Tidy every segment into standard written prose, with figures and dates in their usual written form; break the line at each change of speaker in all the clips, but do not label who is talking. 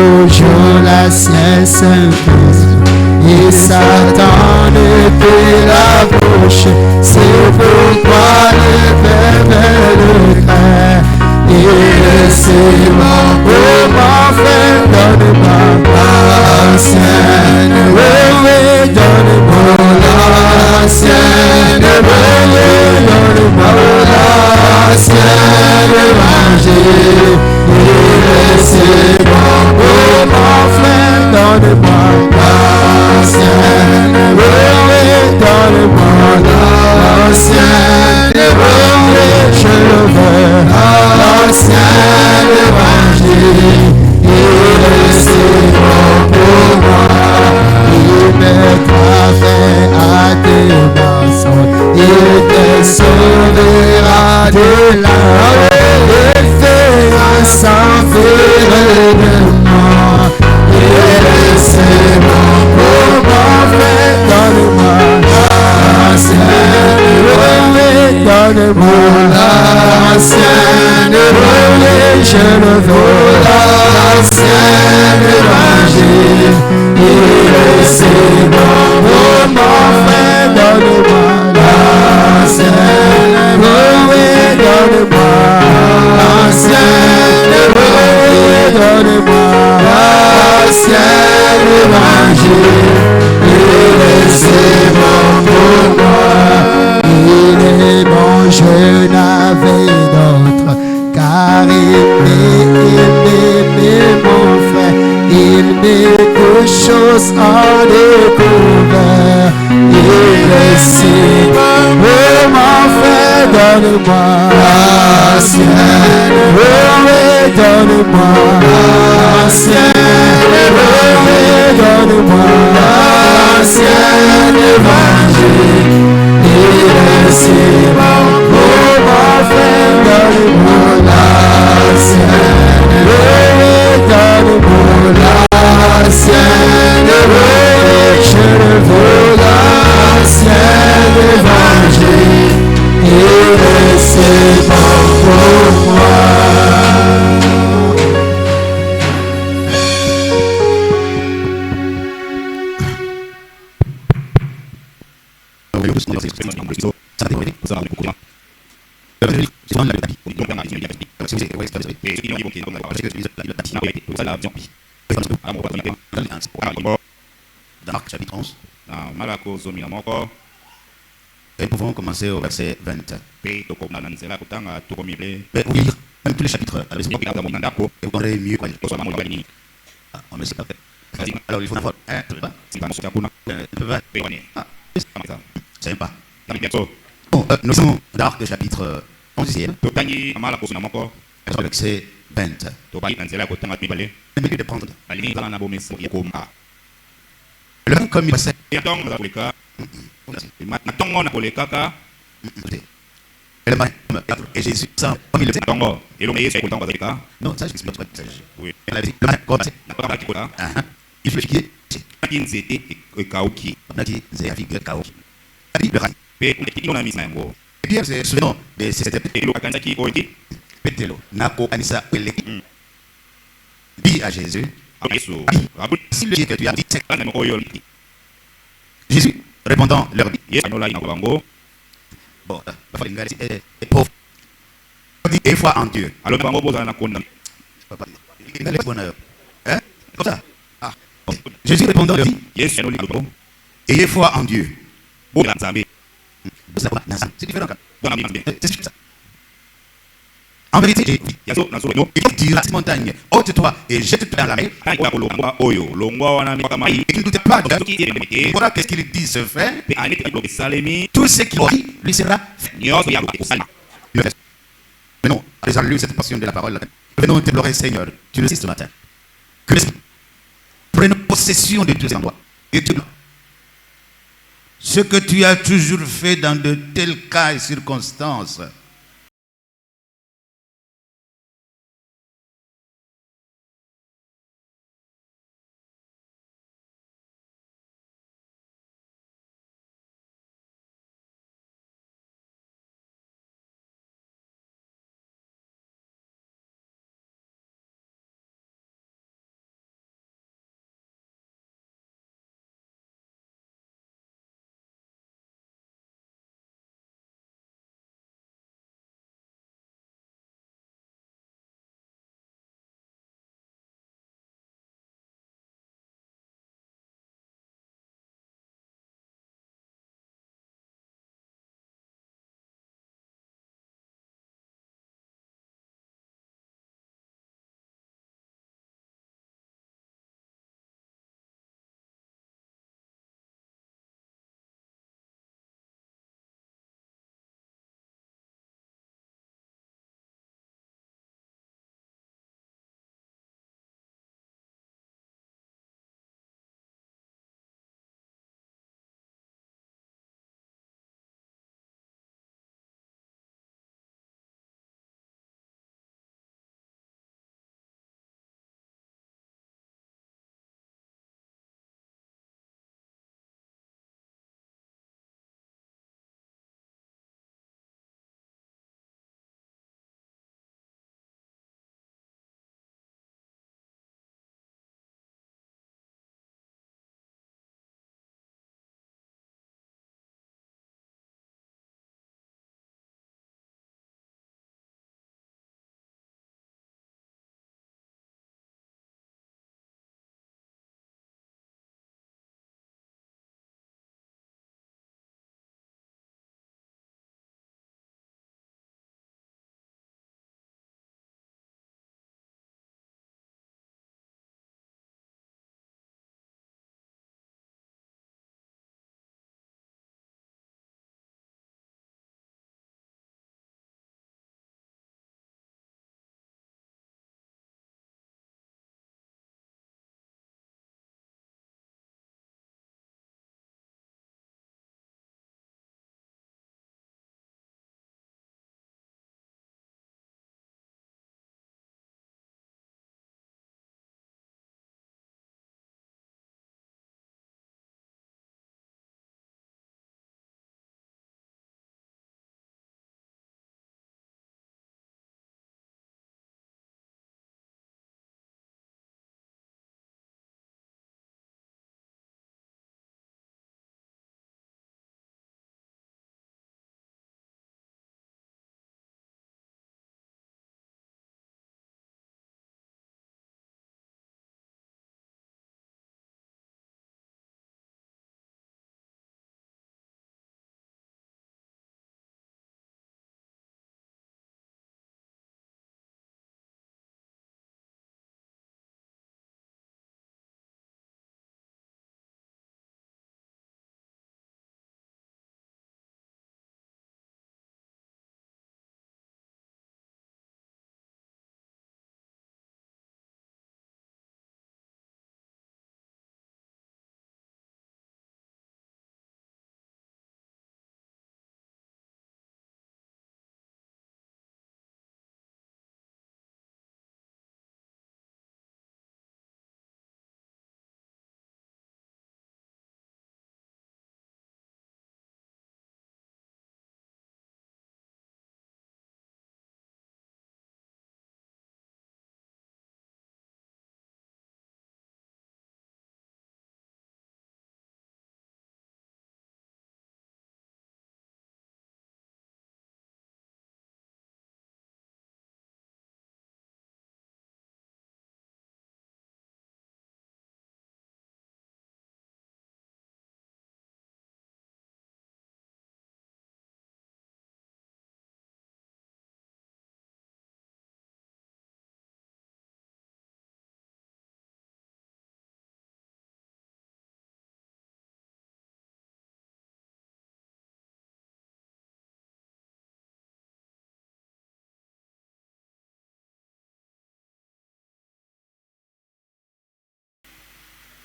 toujours la sienne s'impose. Et Satan ne peut l'approcher. C'est pourquoi le Père le craint. Et c'est mon pauvre frère, donne-moi l'ancienne. Oui, donne-moi l'ancienne. Oui, donne-moi l'ancienne évangile. Et c'est mon pauvre frère, donne-moi l'ancienne. Oui, donne-moi l'ancienne. Oui, je le veux. L'ancien évangile, il est si bon pour moi. Il mettra fin à tes mensonges, il te sauvera de la honte. Il fera s'enfuir de moi. Il est si bon pour moi, frère, donne-moi l'ancien. Donne-moi l'ancienne volée, je le veux, l'ancienne évangile. Il est si bon pour mon frère, donne-moi l'ancienne volée, donne-moi l'ancienne volée, donne-moi l'ancienne évangile. Il est si bon pour moi. Il est bon, je n'avais d'autre, car il m'aimait, mon frère. Il met toutes choses en découvert. Il est si bon, mon frère, donne-moi l'ancienne. Oui, donne-moi l'ancienne. Oui, donne-moi l'ancienne évangile. Il est si bon pour mon frère, donne-moi l'ancienne. Oui, donne-moi l'ancienne. Oui, je le veux, l'ancienne évangile. Il est si bon pour moi.
Dans Marc chapitre 11, et nous pouvons commencer au verset 20. Mais vous lire même tous les chapitres à l'esprit, et vous comprendrez mieux quoi. Ah, on ne sait pas faire. Alors il faut avoir un peu bas. C'est pas. Bon, nous sommes dans Marc chapitre 11e, verset 20. Le milieu de prendre. Le comme il passait. Et Jésus, ça, comme il le fait. Non, ça, je m'explique pas. Oui. Il faut fier. Et bien, c'est souvent de cette Pételo, Nako, Anissa, dit à Jésus, si le Dieu que tu as dit, c'est Jésus, répondant, leur dit, bon, est pauvre. Et foi en Dieu. Hein? Comme ça. Ah. Bon. Jésus répondant, leur dit, ayez foi en Dieu. C'est différent. C'est ça. En vérité, il dira à cette montagne, ôte-toi et jette-toi dans la mer. Et ne doutez pas, voilà qu'est-ce qu'il dit se faire. Tout ce qu'il dit lui sera fait. Mais non, les gens lu cette portion de la parole. Venons déplorer, Seigneur, tu le sais ce matin. Que l'Esprit prenne possession de tous ces endroits. Et Dieu, ce que tu as toujours fait dans de tels cas et circonstances,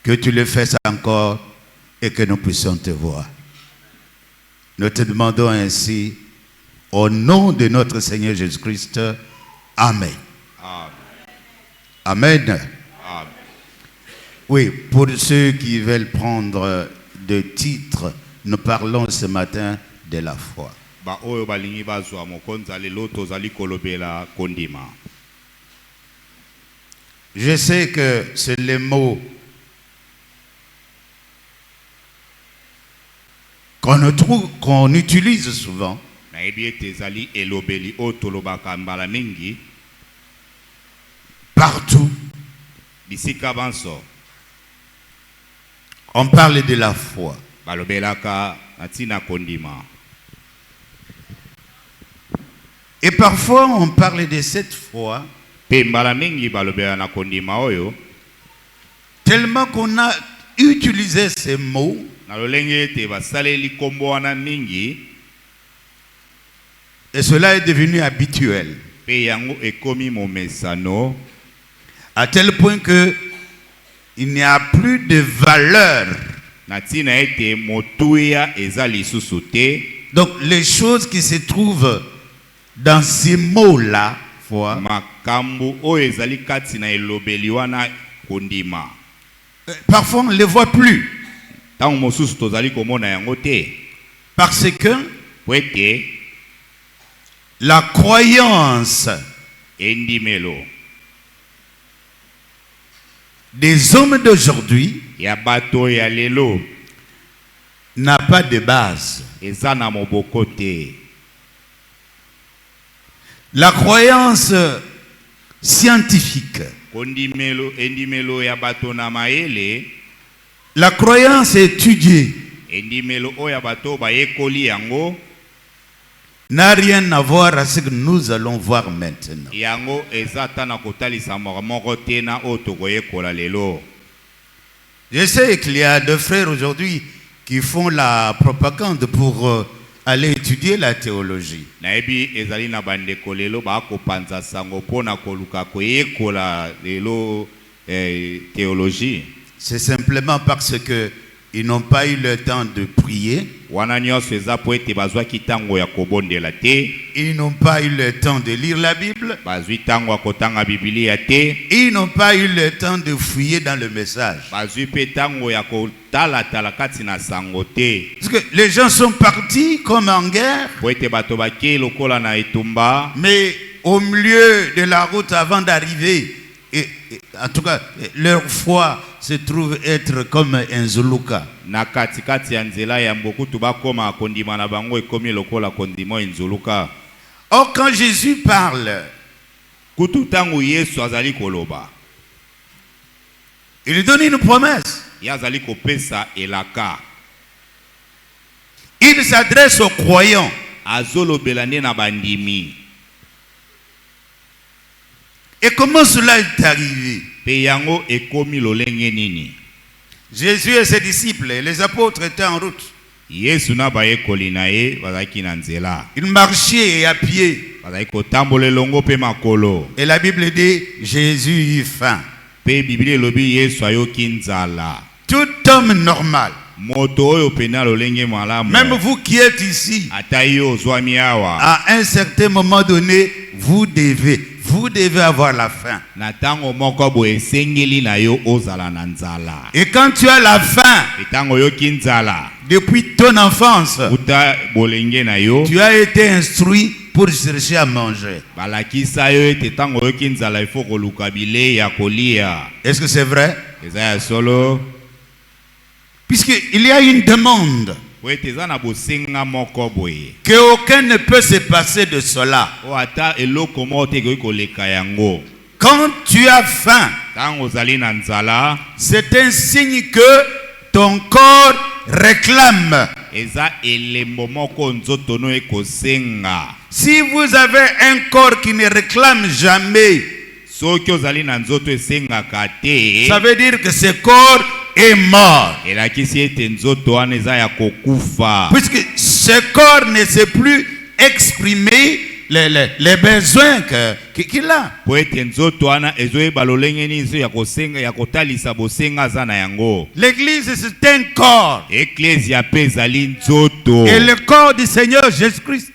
que tu le fasses encore et que nous puissions te voir. Nous te demandons ainsi, au nom de notre Seigneur Jésus-Christ, Amen. Amen. Amen. Oui, pour ceux qui veulent prendre de titres, nous parlons ce matin de la foi. Je sais que c'est les mots qu'on utilise souvent. Partout. On parle de la foi. Et parfois on parle de cette foi tellement qu'on a utilisé ces mots et cela est devenu habituel. À tel point que il n'y a plus de valeur. Donc les choses qui se trouvent dans ces mots-là, foi, parfois on ne les voit plus. Parce que la croyance des hommes d'aujourd'hui n'a pas de base. La croyance scientifique, la croyance étudiée n'a rien à voir avec ce que nous allons voir maintenant. Je sais qu'il y a des frères aujourd'hui qui font la propagande pour aller étudier la théologie. C'est simplement parce que ils n'ont pas eu le temps de prier. Ils n'ont pas eu le temps de lire la Bible. Ils n'ont pas eu le temps de fouiller dans le message. Parce que les gens sont partis comme en guerre. Mais au milieu de la route avant d'arriver, en tout cas, leur foi se trouve être comme un zuluka. Or, quand Jésus parle, il donne une promesse. Il s'adresse aux croyants. Et comment cela est arrivé? Jésus et ses disciples, les apôtres étaient en route. Ils marchaient à pied. Et la Bible dit, Jésus eut faim. Tout homme normal, même vous qui êtes ici, à un certain moment donné, vous devez avoir la faim. Et quand tu as la faim, depuis ton enfance, tu as été instruit pour chercher à manger. Est-ce que c'est vrai? Puisqu'il y a une demande qu'aucun ne peut se passer de cela. Quand tu as faim, c'est un signe que ton corps réclame. Si vous avez un corps qui ne réclame jamais, ça veut dire que ce corps est mort. Puisque ce corps ne sait plus exprimer les besoins qu'il a. L'église, c'est un corps. Et le corps du Seigneur Jésus-Christ.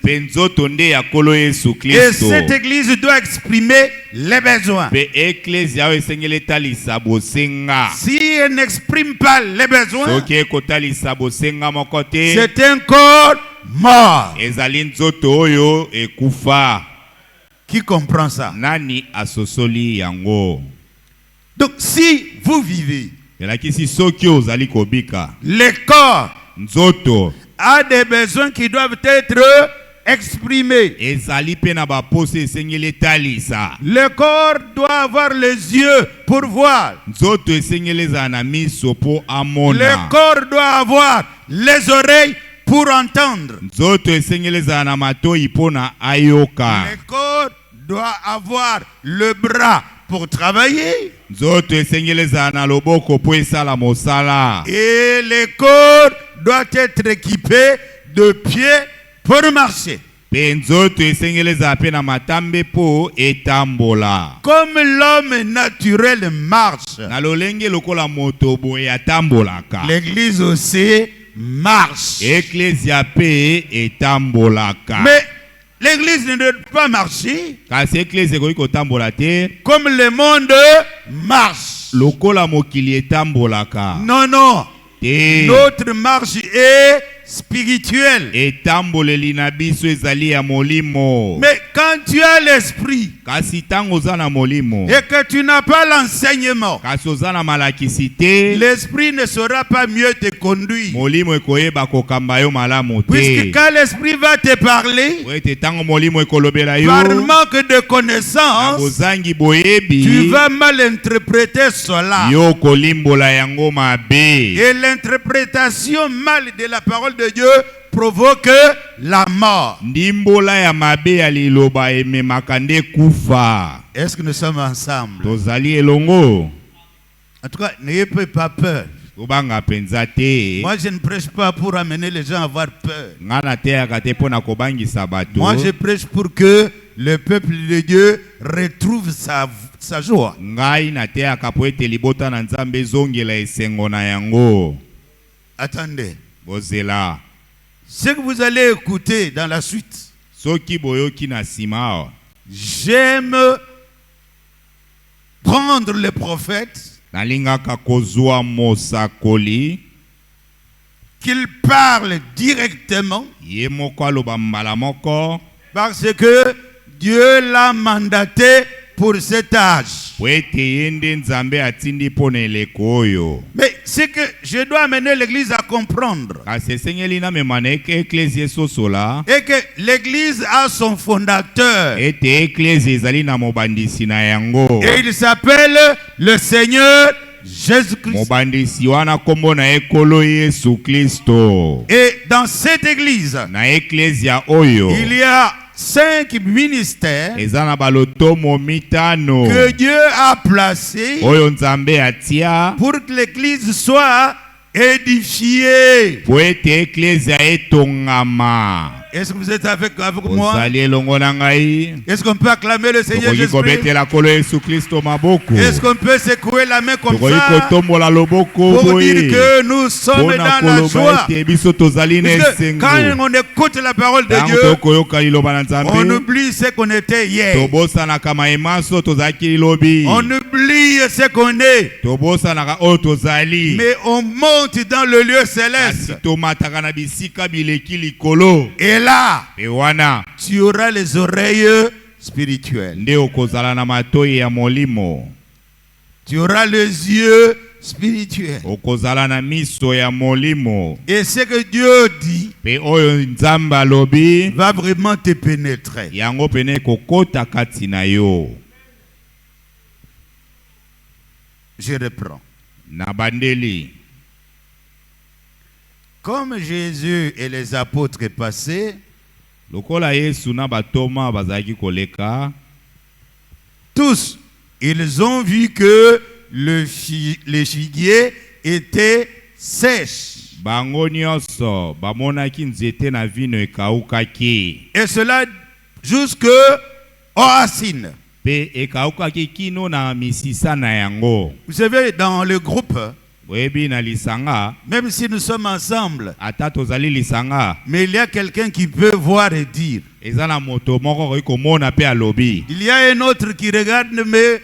Et cette église doit exprimer les besoins. Si elle n'exprime pas les besoins, c'est un corps mort. Qui comprend ça? Donc si vous vivez, le corps a des besoins qui doivent être exprimés. Le corps doit avoir les yeux pour voir. Le corps doit avoir les oreilles pour entendre. Le corps doit avoir le bras pour travailler. Et le corps doit être équipé de pieds pour marcher. Comme l'homme naturel marche, l'église aussi marche. Mais l'église ne doit pas marcher comme le monde marche. Non, non. Notre marche est spirituelle. Mais quand tu as l'esprit et que tu n'as pas l'enseignement, l'esprit ne saura pas mieux te conduire. Puisque quand l'esprit va te parler, par manque de connaissance, tu vas mal interpréter cela. Et l'interprétation mal de la parole de Dieu provoque la mort. Est-ce que nous sommes ensemble? En tout cas, n'ayez pas peur. Moi, je ne prêche pas pour amener les gens à avoir peur. Moi, je prêche pour que le peuple de Dieu retrouve sa joie. Attendez. Ce que vous allez écouter dans la suite, j'aime prendre les prophètes qu'ils parlent directement parce que Dieu l'a mandaté pour cet âge. Mais ce que je dois amener l'église à comprendre est que l'église a son fondateur. Et il s'appelle le Seigneur Jésus-Christ. Et dans cette église, il y a 5 ministères que Dieu a placés pour que l'église soit édifiée. Est-ce que vous êtes avec moi? Est-ce qu'on peut acclamer le Seigneur Jésus-Christ? Est-ce qu'on peut secouer la main comme ça pour dire que nous sommes dans la joie? Quand on écoute la parole de Dieu, on oublie ce qu'on était hier. On oublie ce qu'on est. Mais on monte dans le lieu céleste. Et là, tu auras les oreilles spirituelles. Tu auras les yeux spirituels. Et ce que Dieu dit va vraiment te pénétrer. Je reprends. Comme Jésus et les apôtres passaient, tous, ils ont vu que les figuiers étaient sèches. Et cela jusqu'aux racines.
Pe ekaukaki kino na misisa na yango.
Vous savez, dans le groupe,
Boyebi na lisanga.
même si nous sommes ensemble,
Ata tozali lisanga.
mais il y a quelqu'un qui peut voir et dire.
Ezana moto moko koki komona pe alobi.
Il y a un autre qui regarde, mais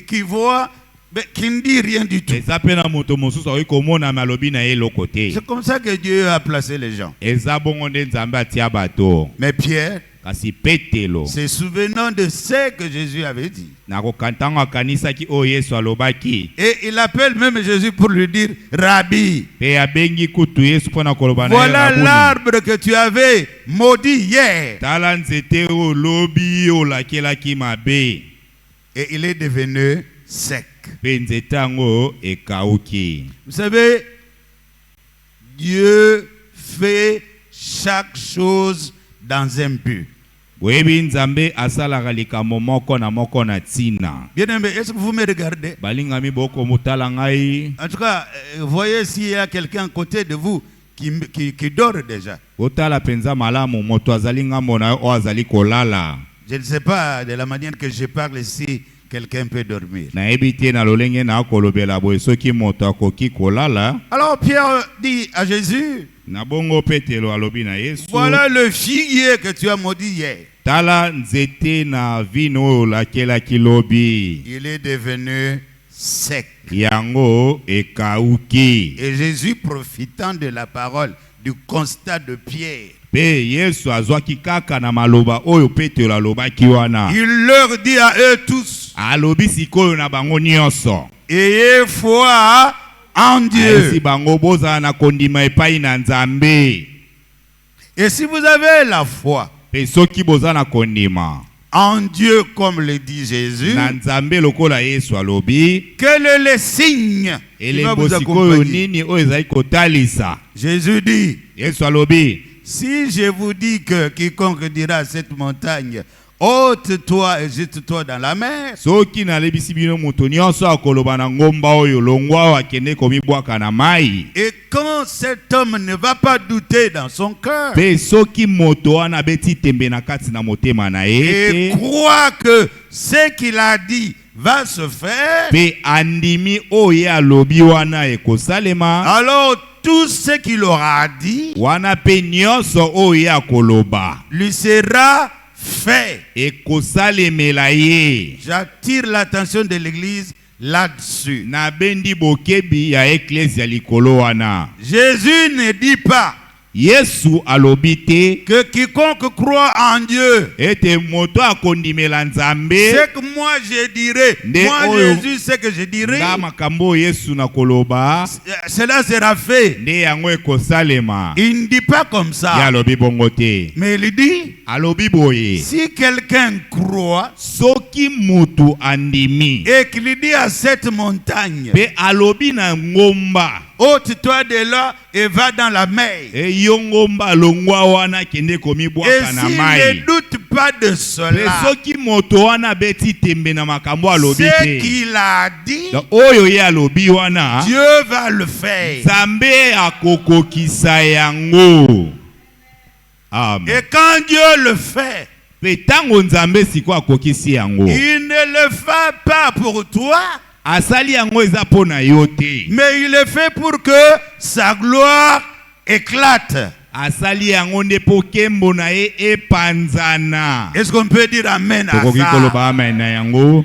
qui voit, mais qui ne dit rien du tout.
Eza pe na moto mosusu koki komona me alobi na ye eloko te.
C'est comme ça que Dieu a placé les gens.
Eza bongo nde Nzambe atia bato.
Mais Pierre,
Kasi Petelo.
se souvenant de ce que Jésus avait dit.
Nakokantanga akanisaki o Yesu alobaki.
Et il appelle même Jésus pour lui dire, Rabbi,
Pe abengi kutu Yesu pona koloba na ye
voilà
rabuni.
l'arbre que tu avais maudit hier.
Tala nzete o lobi o lakelaki mabe.
Et il est devenu sec.
Pe nzete yango ekauki.
Vous savez, Dieu fait chaque chose dans un but.
Boyebi Nzambe asalaka likambo moko na moko na tina.
Bien aimé, est-ce que vous me regardez?
Balingami boko mutala ngai.
En tout cas, voyez s'il y a quelqu'un à côté de vous qui dort déjà.
Otala penza malamu moto azali ngambo na o azali kolala.
Je ne sais pas de la manière que je parle ici, quelqu'un peut dormir.
Na ebite na lolenge na kolobela boye soki moto akoki kolala.
Alors Pierre dit à Jésus,
Na bongo Petelo alobi na Yesu.
voilà le figuier que tu as maudit hier.
Tala nzete na vino lakelaki lobi.
Il est devenu sec.
Yango ekauki.
Et Jésus, profitant de la parole, du constat de Pierre,
Pe Yesu azwaki kaka na maloba oyo Petelo alobaki wana.
il leur dit à eux tous,
Alobi sikoyo na bango nyonso.
ayez foi en
Ayesi
Dieu.
bango boza na kondima epai na Nzambe.
Et si vous avez la foi
Pe soki boza na kondima
en Dieu, comme le dit Jésus,
na Nzambe lokola Yesu alobi.
quel est le signe qui va
Elembo
vous
sikoyo
accompagner?
nini oyo ezali kotalisa.
Jésus dit,
Yesu alobi.
si je vous dis que quiconque dira à cette montagne, ôte-toi et jette-toi dans la mer,
Soki nalebisi bino moto nyonso akoloba na ngomba oyo longwa akende komibwaka na mai.
et quand cet homme ne va pas douter dans son cœur
Pe soki moto wana beti tembe na kati na motema na
et
ye.
croit que ce qu'il a dit va se faire,
Pe andimi oye alobi wana ekosalema.
alors tout ce qu'il aura dit
Wana pe nyonso oye akoloba
lui sera fait.
ekosalemela ye.
J'attire l'attention de l'Église là-dessus.
Na bendi bokebi ya eklesia likolo wana.
Jésus ne dit pas
Yesu alobi te
que quiconque croit en Dieu,
ete moto akondimela Nzambe.
ce que moi je dirai,
Nde
moi
oyo
Jésus, ce que je dirai,
nga makambo Yesu na koloba
cela sera fait.
nde yango ekosalema.
Il ne dit pas comme
Ye
ça,
alobi bongo te.
mais il dit,
Alobi boye.
si quelqu'un croit
Soki mutu andimi
et qu'il dit à cette montagne,
pe alobi na ngomba
ôte-toi de là et va dans la mer.
e yo ngomba longwa wana kende
Et
komibwaka na
s'il
mai.
ne doute pas de
Pe
cela,
soki moto wana beti tembe na makambo alobi
ce
te.
qu'il a dit,
Donc, oyo ye alobi wana
Dieu va le faire.
Nzambe akokokisa yango. Amen.
Et quand Dieu le fait,
Pe tango Nzambe siko akokisi yango.
il ne le fait pas pour toi,
Asali yango eza pona yo te.
mais il le fait pour que sa gloire éclate.
Asali yango nde po kembo na ye epanzana.
Est-ce qu'on peut dire amen à
Tokoki
ça?
koloba amen na yango.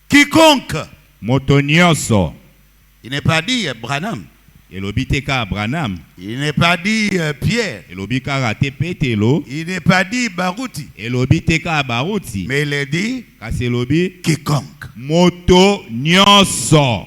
Quiconque,
Moto nyonso.
il n'est pas dit Branham,
Elobi te ka Branham.
il n'est pas dit Pierre,
Elobi ka te Petelo.
il n'est pas dit Barouti,
Elobi te ka Baruti.
mais il est dit
Kasi elobi
quiconque.
moto nyonso.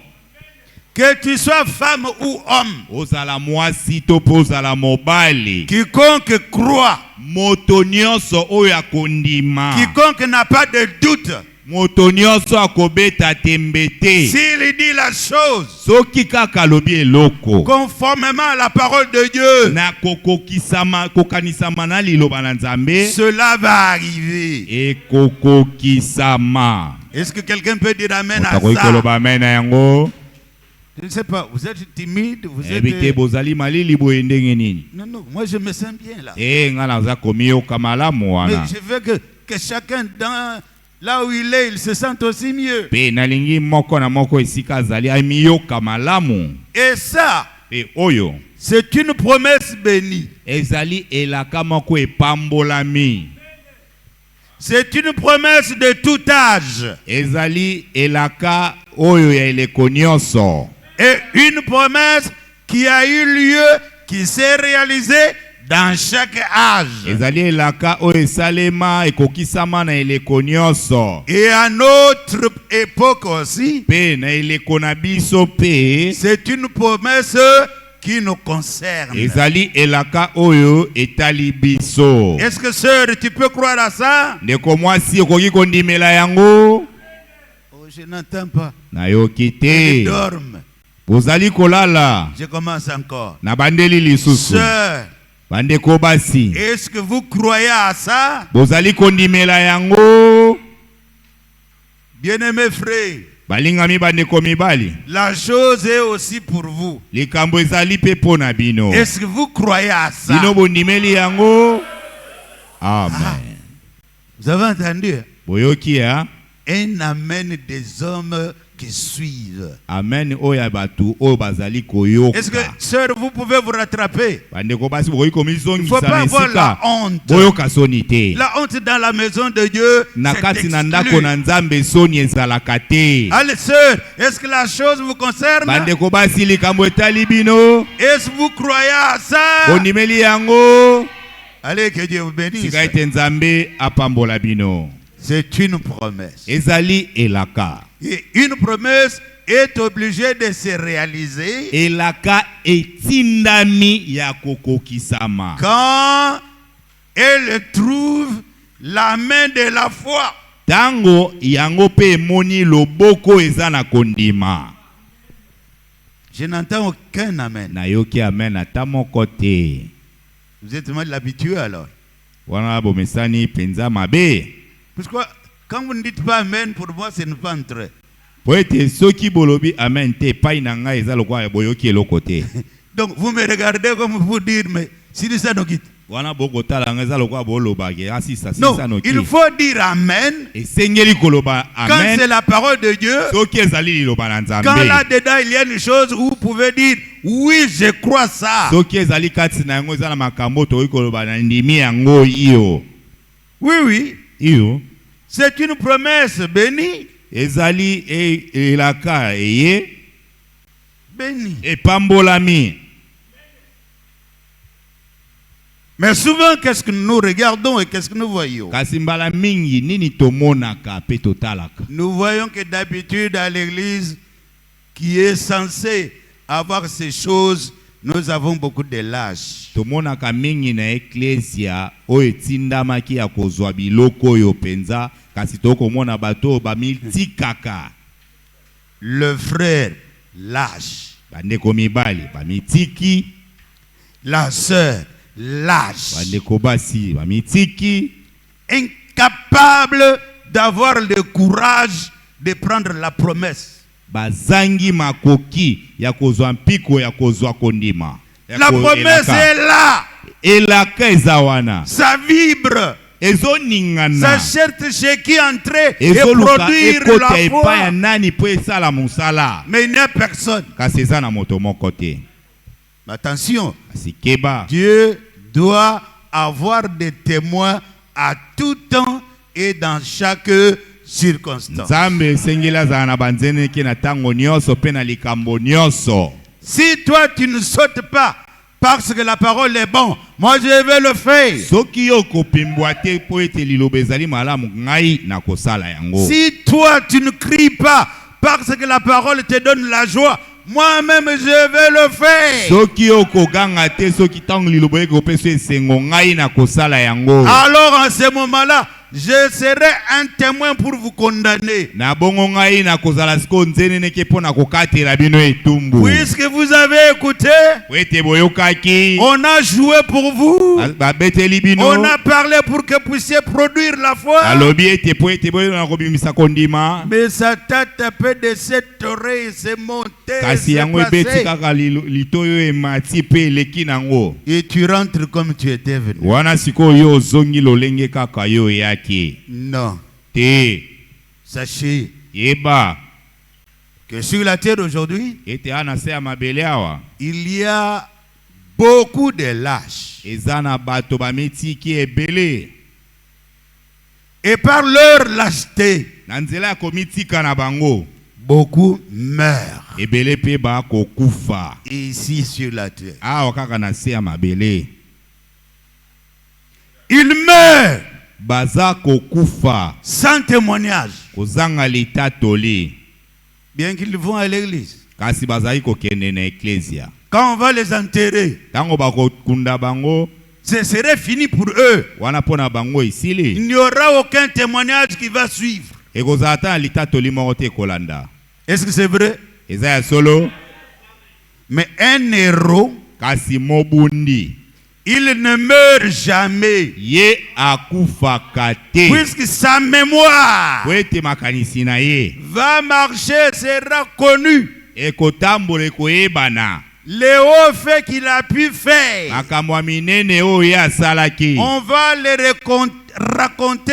Que tu sois femme ou homme,
Ozala mwasi to po ozala mobali.
quiconque croit,
Moto nyonso oyo akondima.
quiconque n'a pas de doute,
Moto nyonso akobeta tembe te.
s'il dit la chose
Soki kaka alobi eloko.
conformément à la parole de Dieu,
Na kokokisama kokanisama na liloba na Nzambe.
cela va arriver.
Ekokokisama.
Est-ce que quelqu'un peut dire amen à
Otakoki
ça?
koloba amen na yango.
Je ne sais pas, vous êtes timide, vous êtes...
Ebite bozali malili boye ndenge nini.
Non, non, moi je me sens bien là.
Nga naza komiyoka malamu
Mais
wana.
je veux que chacun dans là où il est, il se sente aussi mieux.
Pe nalingi moko na moko esika azali amiyoka malamu.
Et ça,
E oyo
c'est une promesse bénie.
ezali elaka moko epambolami.
C'est une promesse de tout âge.
Ezali elaka oyo ya eleko nyonso.
Et une promesse qui a eu lieu, qui s'est réalisée dans chaque âge.
Ezali elaka oyo esalema ekokisama na eleko nyonso.
Et à notre époque aussi,
Pe na eleko na biso pe
c'est une promesse qui nous concerne.
ezali elaka oyo etali biso.
Est-ce que sœur, tu peux croire à ça?
Ndeko mwasi okoki kondimela yango?
Oh, je n'entends pas.
Nayoki
Je
te.
dorme.
Bozali kolala.
Je commence encore.
Na bandeli lisusu.
Sœur,
Bandeko basi.
est-ce que vous croyez à ça?
Bozali kondimela yango?
Bien-aimés frères,
Balingami bandeko mibali.
la chose est aussi pour vous.
Likambo ezali pe pona bino.
Est-ce que vous croyez à ça?
Bino bondimeli yango? Amen.
Vous avez entendu?
Boyoki ya?
Un amen des hommes qui suivent.
Amen oya batu o bazali koyoka.
Est-ce que, sœur, vous pouvez vous rattraper?
Bandeko basi bokoki
Il ne
komizongisa
faut pas
na
avoir la
esika.
honte.
Boyoka soni te.
La honte dans la maison de Dieu,
Na
c'est
kati na
exclu.
ndako na Nzambe soni ezalaka te.
Allez, sœur, est-ce que la chose vous concerne?
Bandeko basi likambo etali bino.
Est-ce que vous croyez à ça?
Bondimeli yango.
Allez, que Dieu vous bénisse.
Tika ete Nzambe apambola bino.
C'est une promesse.
Ezali elaka.
Et une promesse est obligée de se réaliser
Elaka etindami ya kokokisama.
quand elle trouve la main de la foi.
Tango yango pe emoni loboko eza na kondima.
Je n'entends aucun amen.
Nayoki amen ata moko te.
Vous êtes mal habitué alors.
Wana bomesani penza mabe.
Pourquoi quand vous ne dites pas amen, pour moi, ce n'est pas entrer.
Po ete soki bolobi amen te pai na ngai eza lokwa boyoki eloko te.
Donc vous me regardez comme vous dire, mais si ça nous quitte.
Wana bokotala ngai eza lokwa bolobage asisa
Non,
sisa noki.
il faut dire amen
Esengeli koloba
quand
amen.
c'est la parole de Dieu.
Soki ezali liloba na
Quand
Nzambe.
là-dedans il y a une chose où vous pouvez dire, oui, je crois ça.
Soki ezali kati na yango eza na makambo tokoki koloba na ndimi yango iyo.
Oui, oui.
Iyo.
C'est une promesse bénie.
Ezali elaka eye
Bénie.
epambolami.
Mais souvent, qu'est-ce que nous regardons et qu'est-ce que nous voyons?
Kasi mbala mingi nini tomonaka pe totalaka.
Nous voyons que d'habitude à l'église qui est censée avoir ces choses, nous avons beaucoup de lâches.
Tomonaka mingi na eklesia oyo etindamaki ya kozwa biloko oyo penza kasi tokomona bato bamitikaka.
Le frère lâche.
Bandeko mibali bamitiki.
La sœur lâche.
Bandeko basi bamitiki.
Incapable d'avoir le courage de prendre la promesse.
Bazangi makoki ya kozwa mpiko ya kozwa kondima.
La promesse est là.
Elaka ezawana.
Ça vibre.
Ezo ningana.
Ça cherche chez qui entrer et
Ezo luka
produire
ekota
la
epa ya
foi.
nani po esala musala.
Mais il n'y a personne.
Kasi eza na moto moko te.
Attention.
Kasi keba.
Dieu doit avoir des témoins à tout temps et dans chaque circonstance.
Nzambe esengeli azala na banzeneki na tango nyonso pe na likambo nyonso.
Si toi tu ne sautes pas parce que la parole est bonne, moi je vais le faire.
Soki yo kopimbwa te po ete liloba ezali malamu ngai na kosala yango.
Si toi tu ne cries pas parce que la parole te donne la joie, moi-même je vais le faire.
Soki yo koganga te soki tango liloba ekopesa esengo ngai na kosala yango.
Alors en ce moment-là, je serai un témoin pour vous condamner.
Na bongo ngai na kozala siko nzeneneke po na kokatela bino etumbu.
Puisque vous avez écouté,
Po ete boyokaki.
on a joué pour vous.
Babeteli bino.
On a parlé pour que vous puissiez produire la foi.
Alobi ete po ete boyo na kobimisa kondima.
Mais ça t'a tapé de cette oreille, c'est monté
kasi yango ebeti
passé.
kaka litoyo emati pe eleki nango.
Et tu rentres comme tu étais venu.
Wana sikoyo ozongi lolenge kaka yo yaki.
Non.
Te
Sachez
yeba
que sur la terre aujourd'hui,
ete ana se ya mabele awa
il y a beaucoup de lâches.
eza na bato bamitiki ebele.
Et par leur lâcheté,
Na nzela ya komitika na bango
beaucoup meurent
ebele pe bakokufa
ici sur la terre.
awa kaka na se ya mabele.
Ils meurent
Baza kokufa
sans témoignage,
kozanga litatoli
bien qu'ils vont à l'église.
kasi bazali kokende na eklesia.
Quand on va les enterrer,
Tango bakokunda bango
ce serait fini pour eux.
wana pona bango
Il
isili
n'y aura aucun témoignage qui va suivre.
ekozala ata na litatoli moko te kolanda.
Est-ce que c'est vrai?
Eza ya solo.
Mais un héros,
Kasi mobundi
il ne meurt jamais.
ye akufaka te
Puisque sa mémoire
po ete makanisi na ye
va marcher, sera connue.
ekotambola ekoyebana
Les hauts faits qu'il a pu faire,
makambo ya minene oyo ye asalaki.
on va les raconter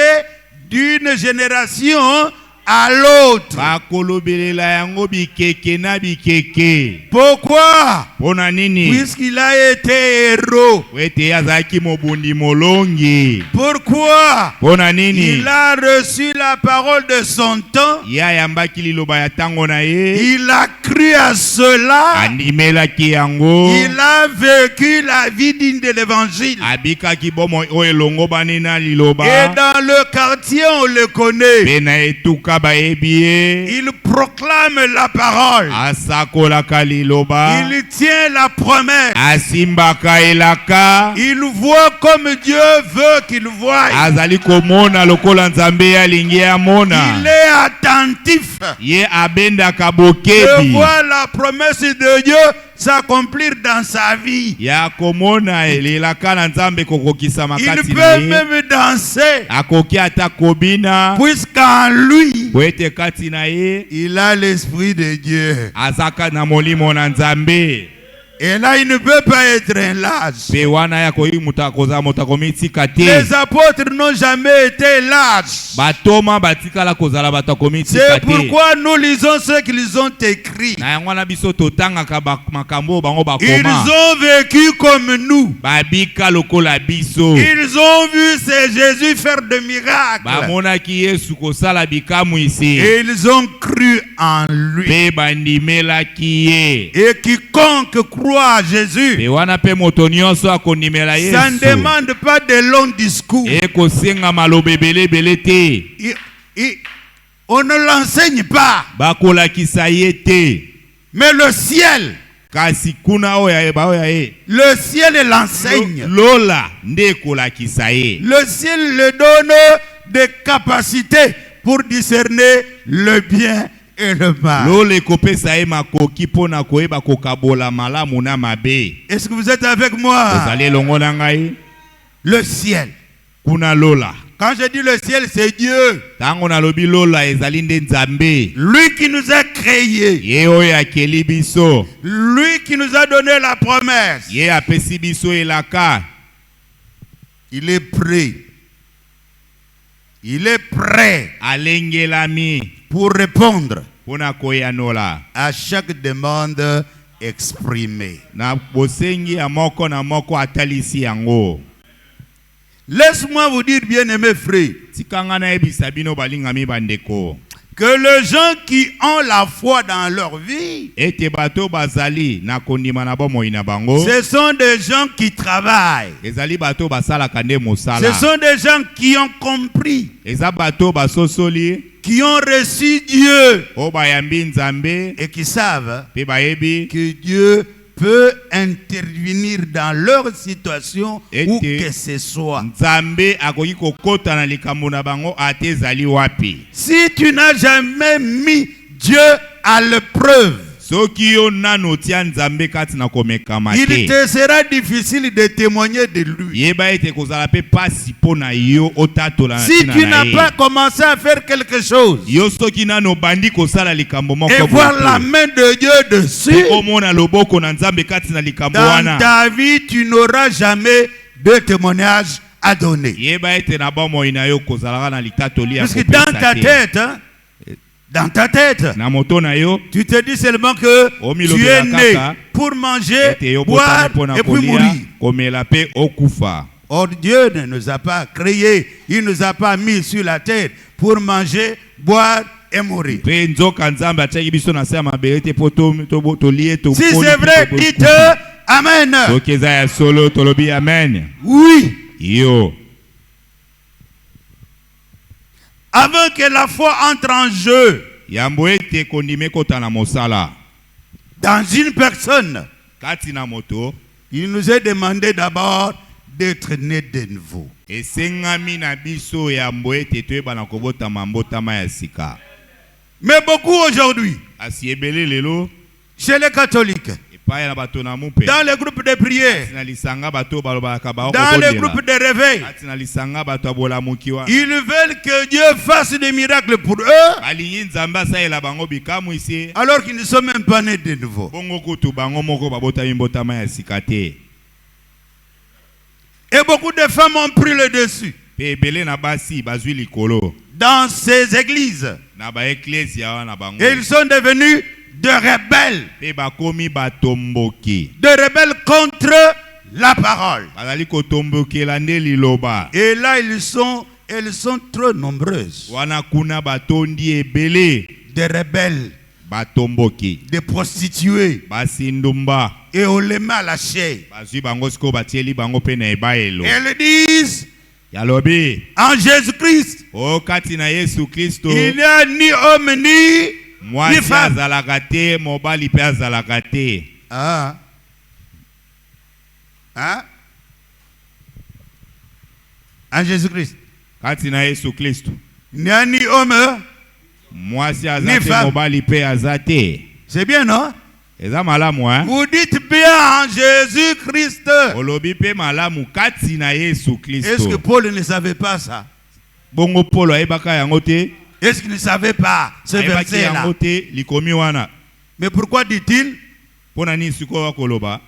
d'une génération à l'autre.
bakolobelela yango bikeke na bikeke.
Pourquoi?
Pona nini?
Puisqu'il a été héros.
Po ete ye azalaki mobundi molongi.
Pourquoi?
Pona nini?
Il a reçu la parole de son temps.
Ye ayambaki liloba ya ntango na ye.
Il a cru à cela.
Andimelaki yango.
Il a vécu la vie digne de l'évangile.
Abikaki bomoi oyo elongo bani na liloba.
Et dans le quartier, on le connaît.
Pe na etuka bayebi ye.
Il proclame la parole.
Asakolaka liloba.
Il tient la promesse.
Asimbaka elaka.
Il voit comme Dieu veut qu'il voie.
Azali komona lokola nzambe alingi amona.
Il est attentif
Ye abendaka
de
bokebi.
voir la promesse de Dieu s'accomplir dans sa vie.
Ya komona elelaka na nzambe kokokisa
Il
makati na
peut
ye.
même danser,
Akoki ata kobina.
puisqu'en lui,
Po ete kati na ye.
il a l'esprit de Dieu.
Azaka na molimo na nzambe.
Et là, il ne peut pas être un lâche.
Pe wana ya koyi mutakoza mutakomitika te.
Les apôtres n'ont jamais été lâches.
Batoma batikala kozala batakomitika
C'est
te.
pourquoi nous lisons ce qu'ils ont écrit.
Na yango na biso totangaka makambo bango
Ils
bakoma.
ont vécu comme nous.
Babika lokola biso.
Ils ont vu ce Jésus faire de miracles.
Bamonaki Yesu kosala bikamu isi.
Et ils ont cru en lui.
Pe bandimelaki ye.
Et quiconque croit à Jésus,
Pe wana pe moto nyonso akondimela Yesu.
ça ne demande pas de longs discours.
Ekosenga maloba ebele te.
On ne l'enseigne pas.
Bakolakisa ye te.
Mais le ciel,
Kasi kuna oya ye ba oya ye.
le ciel l'enseigne.
Lola nde kolakisa ye.
Le ciel le donne des capacités pour discerner le bien et le mal.
Lola ekopesa ye makoki pona koyeba kokabola malamu na mabe.
Est-ce que vous êtes avec moi?
Ozali elongo na ngai.
Le ciel.
Kuna lola.
Quand je dis le ciel, c'est Dieu.
Tango na lobi lola ezali nde nzambe.
Lui qui nous a créés.
Ye oyo akeli biso.
Lui qui nous a donné la promesse.
Ye apesi biso elaka.
Il est prêt. Il est prêt
Alengelami
pour répondre
pona koyanola.
à chaque demande exprimée.
Na bosengi ya moko na moko atalisi yango.
Laisse-moi vous dire, bien-aimés frères,
Tikanga na ebisa bino balingami bandeko.
que les gens qui ont la foi dans leur vie,
Ete bato bazali na kondima na bomoi na bango.
ce sont des gens qui travaillent.
Ezali bato basala kande mosala.
Ce sont des gens qui ont compris,
Eza bato basosoli.
qui ont reçu Dieu
O bayambi nzambe.
et qui savent
Pe bayebi.
que Dieu peut intervenir dans leur situation où que ce soit.
Nzambe akoki kokota na likambo na bango ate ezali wapi.
Si tu n'as jamais mis Dieu à l'épreuve,
soki yo nano tia nzambe kati na komekama
il
te
te sera difficile de témoigner de lui.
yeba ete kozala pe pasi mpona yo otatola na
Si
ntina
tu
na
n'as
ye.
pas commencé à faire quelque chose
Yo soki nano bandi kosala likambo moko
et voir la main de Dieu dessus,
omona loboko na nzambe kati na likambo
dans
wana
ta vie, tu n'auras jamais de témoignage à donner.
yeba ete na bomoi na yo kozalaka na litatoli ya
Parce que dans
kopesa
ta
te.
tête, hein, dans ta tête,
Na moto na yo
tu te dis seulement que tu es né pour manger,
ete yo
boire
botani mpona
et puis
kolia
mourir.
komela pe okufa.
Or Dieu ne nous a pas créés, il ne nous a pas mis sur la terre pour manger, boire et mourir.
Pe nzoka nzambe atiaki biso na se ya mabele te po tolie
Si c'est vrai, dites Amen.
soki eza ya solo tolobi amen.
Oui.
Yo
Avant que la foi entre en jeu
yambo ete kondime kota na mosala
dans une personne,
kati na moto
il nous est demandé d'abord d'être né de nouveau.
esengami na biso yambo ete toyebana kobotama mbotama ya sika.
Mais beaucoup aujourd'hui,
Asi ebele lelo
chez les catholiques,
epai na bato na mupe
dans les groupes de prière,
na lisanga bato balobaka ba
dans les groupes de réveil,
kati na lisanga bato abolamuki wana
ils veulent que Dieu fasse des miracles pour eux,
balingi nzambe asalela bango bikamwisi
alors qu'ils ne sont même pas nés de nouveau.
bongo kutu bango moko babotami mbotama ya sika te.
Et beaucoup de femmes ont pris le dessus
Pe ebele na basi bazwi likolo
dans ces églises.
na baeklesia wana bango
Et ils sont devenus de rebelles.
pe bakomi batomboki
De rebelles contre la parole.
bazali kotombokela nde liloba
Et là, elles sont trop nombreuses.
wana kuna batondi ebele
Des rebelles,
batomboki
des prostituées.
basindumba
Et on les met à la chair.
bazwi bango sikoyo batieli bango pe na ebayelo
Elles disent,
yalobi
en Jésus-Christ,
o kati na Yesu Kristo
il n'y a ni homme ni
mwasi
femme.
azalaka te mobali pe azalaka te.
Ah. Hein? En Jésus-Christ.
Kati na Yesu Kristo
Il n'y a ni homme.
mwasi
Ni
aza te
femme.
mobali pe aza te.
C'est bien, non?
Eza malamu hein?
Vous dites bien en Jésus-Christ.
Olobi pe malamu kati na Yesu
Est-ce que
Kristo.
Paul ne savait pas ça?
Bongo Polo ayebaka yango te.
Est-ce qu'il ne savait pas ce
Ayebaki
verset-là?
yango te likomi wana.
Mais pourquoi dit-il
Pona nini sikoyo koloba?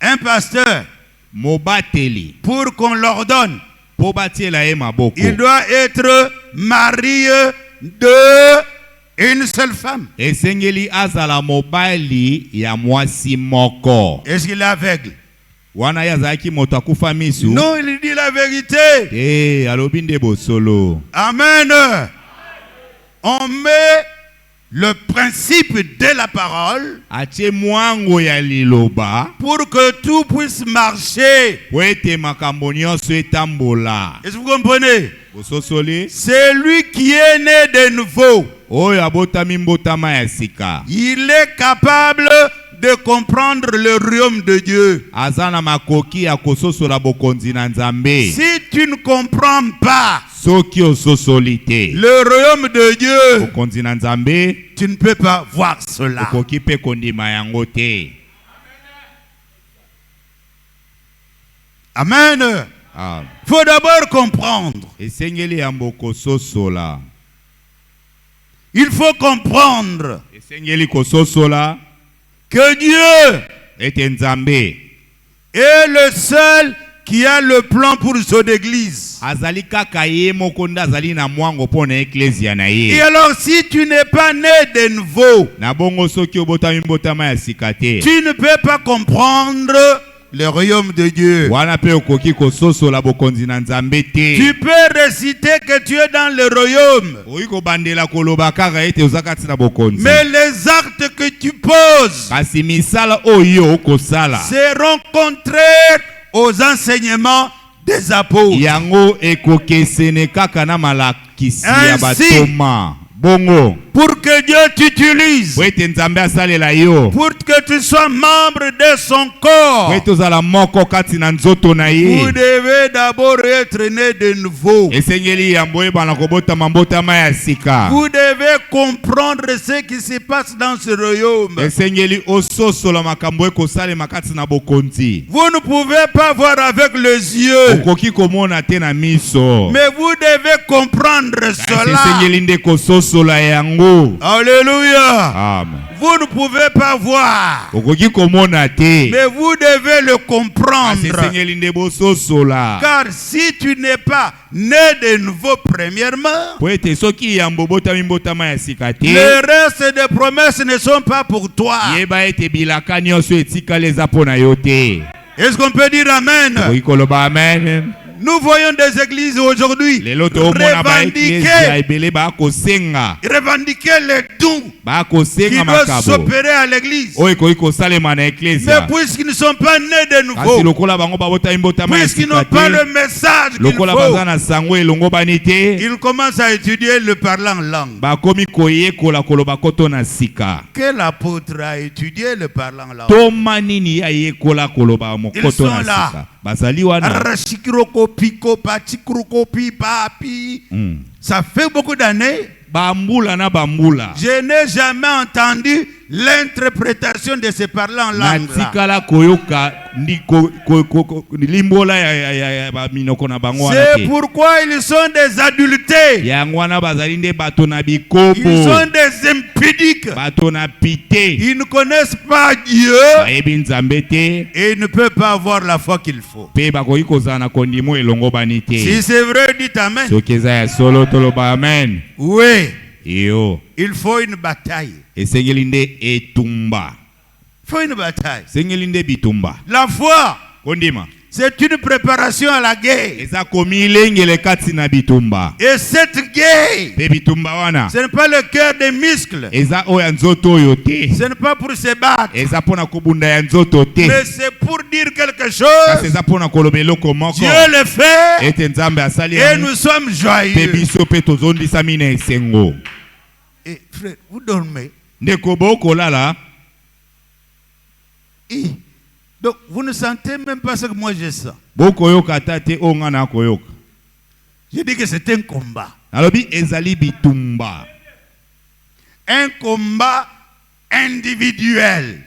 un pasteur,
Mobateli
pour qu'on l'ordonne,
po batiela ye maboko.
il doit être marié de une seule femme?
Esengeli azala mobali ya mwasi moko.
Est-ce qu'il est aveugle?
Wana ye azalaki moto akufa misu.
Non, il dit la vérité.
Alobi nde bosolo.
Amen. On met le principe de la parole
Atie mwango ya liloba
pour que tout puisse marcher.
po ete makambo nyonso etambola.
Est-ce que vous comprenez?
Bososoli
C'est lui qui est né de nouveau.
oyo abotami mbotama ya sika.
Il est capable de comprendre le royaume de Dieu.
Aza na makoki ya kososola bokonzi na Nzambe.
Si tu ne comprends pas
Soki ososoli te
le royaume de Dieu,
bokonzi na Nzambe,
tu ne peux pas voir cela.
okoki pe kondima yango te.
Amen.
Ah.
Il faut d'abord comprendre.
Esengeli yambo kososola.
Il faut comprendre
Esengeli kososola
que Dieu
ete Nzambe
est le seul qui a le plan pour son église.
azali kaka ye moko nde azali na mwango mpo na eklesia na
Et
ye.
alors, si tu n'es pas né de nouveau,
Na bongo soki obotami mbotama ya sika te,
tu ne peux pas comprendre le royaume de Dieu.
wana pe okoki kososola bokonzi na Nzambe te.
Tu peux réciter que tu es dans le royaume,
Oyi kobandela koloba kaka ete oza kati na bokonzi.
mais les actes que tu poses
Kasi misala oyo okosala
seront contraires aux enseignements des apôtres.
yango ekokesene kaka na malakisi ya
Ainsi,
batoma. bongo
pour que Dieu t'utilise,
po ete nzambe asalela yo
pour que tu sois membre de son corps,
po ete ozala moko kati na nzoto na ye.
vous devez d'abord être né de nouveau.
Esengeli yambo ebana kobotama mbotama ya sika.
Vous devez comprendre ce qui se passe dans ce royaume.
Esengeli ososola makambo ekosalema kati na bokonzi.
Vous ne pouvez pas voir avec les yeux,
Okoki komona te na miso,
mais vous devez comprendre cela.
esengeli nde kososola yango.
Alléluia.
Amen.
Vous ne pouvez pas voir,
Okoki komona te,
mais vous devez le comprendre.
esengeli nde bososola.
Car si tu n'es pas né de nouveau premièrement,
Po ete soki yambo botami mbotama ya sika te,
le reste des promesses ne sont pas pour toi.
yeba ete bilaka nyonso etikala eza mpo na yo te.
Est-ce qu'on peut dire amen?
Okoki koloba amen.
Nous voyons des églises aujourd'hui
Lelo toomona ba eklezia
revendiquer
ebele bakosenga
les dons qui
bakosenga
doivent
makabo
s'opérer à l'église.
oyo ekoki kosalema na
Mais
eklezia.
puisqu'ils ne sont pas nés de
Kasi
nouveau,
lokola bango babotami mbotama ya
puisqu'ils
sika
n'ont pas
te,
le message qu'il
lokola
faut,
baza na sango elongo bani te,
ils commencent à étudier le parlant langue.
bakomi koyekola koloba koto na sika.
Quel apôtre a étudié le parlant langue?
Toma nini ayekola koloba mokoto
sont
na
là.
sika. Bazali wana.
Ça fait beaucoup d'années.
Bambula na bambula.
Je n'ai jamais entendu l'interprétation de ces parlants langues.
Natikala koyoka limbola ya minoko na bango wana
C'est
te.
pourquoi ils sont des adultés.
Yango wana bazali nde bato na bikobo.
Ils sont des impudiques.
Bato na pite.
Ils ne connaissent pas Dieu
Bayebi nzambe te.
et ils ne peuvent pas avoir la foi qu'il faut.
Pe bakoki kozala na kondimo elongo bani te.
Si c'est vrai, dites amen.
Soki eza ya solo toloba amen.
Oui,
Yo.
il faut une bataille.
Esengeli nde etumba.
Il faut une bataille.
Esengeli nde bitumba.
La foi,
Kondima.
c'est une préparation à la guerre.
Eza komi lengele kati na bitumba.
Et cette guerre,
Pe bitumba wana.
ce n'est pas le cœur des muscles.
Eza oya nzoto oyo te.
Ce n'est pas pour se battre.
Eza pona kobunda ya nzoto te.
Mais c'est pour dire quelque
Kasi
chose.
eza pona koloba eloko moko.
Dieu le fait
Ete nzambe asali
et
yango.
nous sommes
Pe
joyeux.
biso pe tozondisami na esengo.
Et frère, vous dormez.
Ndeko bokolala.
Et donc, vous ne sentez même pas ce que moi je sens.
Bokoyoka tate onga na koyoka.
Je dis que c'est un combat.
Nalobi ezali bitumba.
Un combat individuel.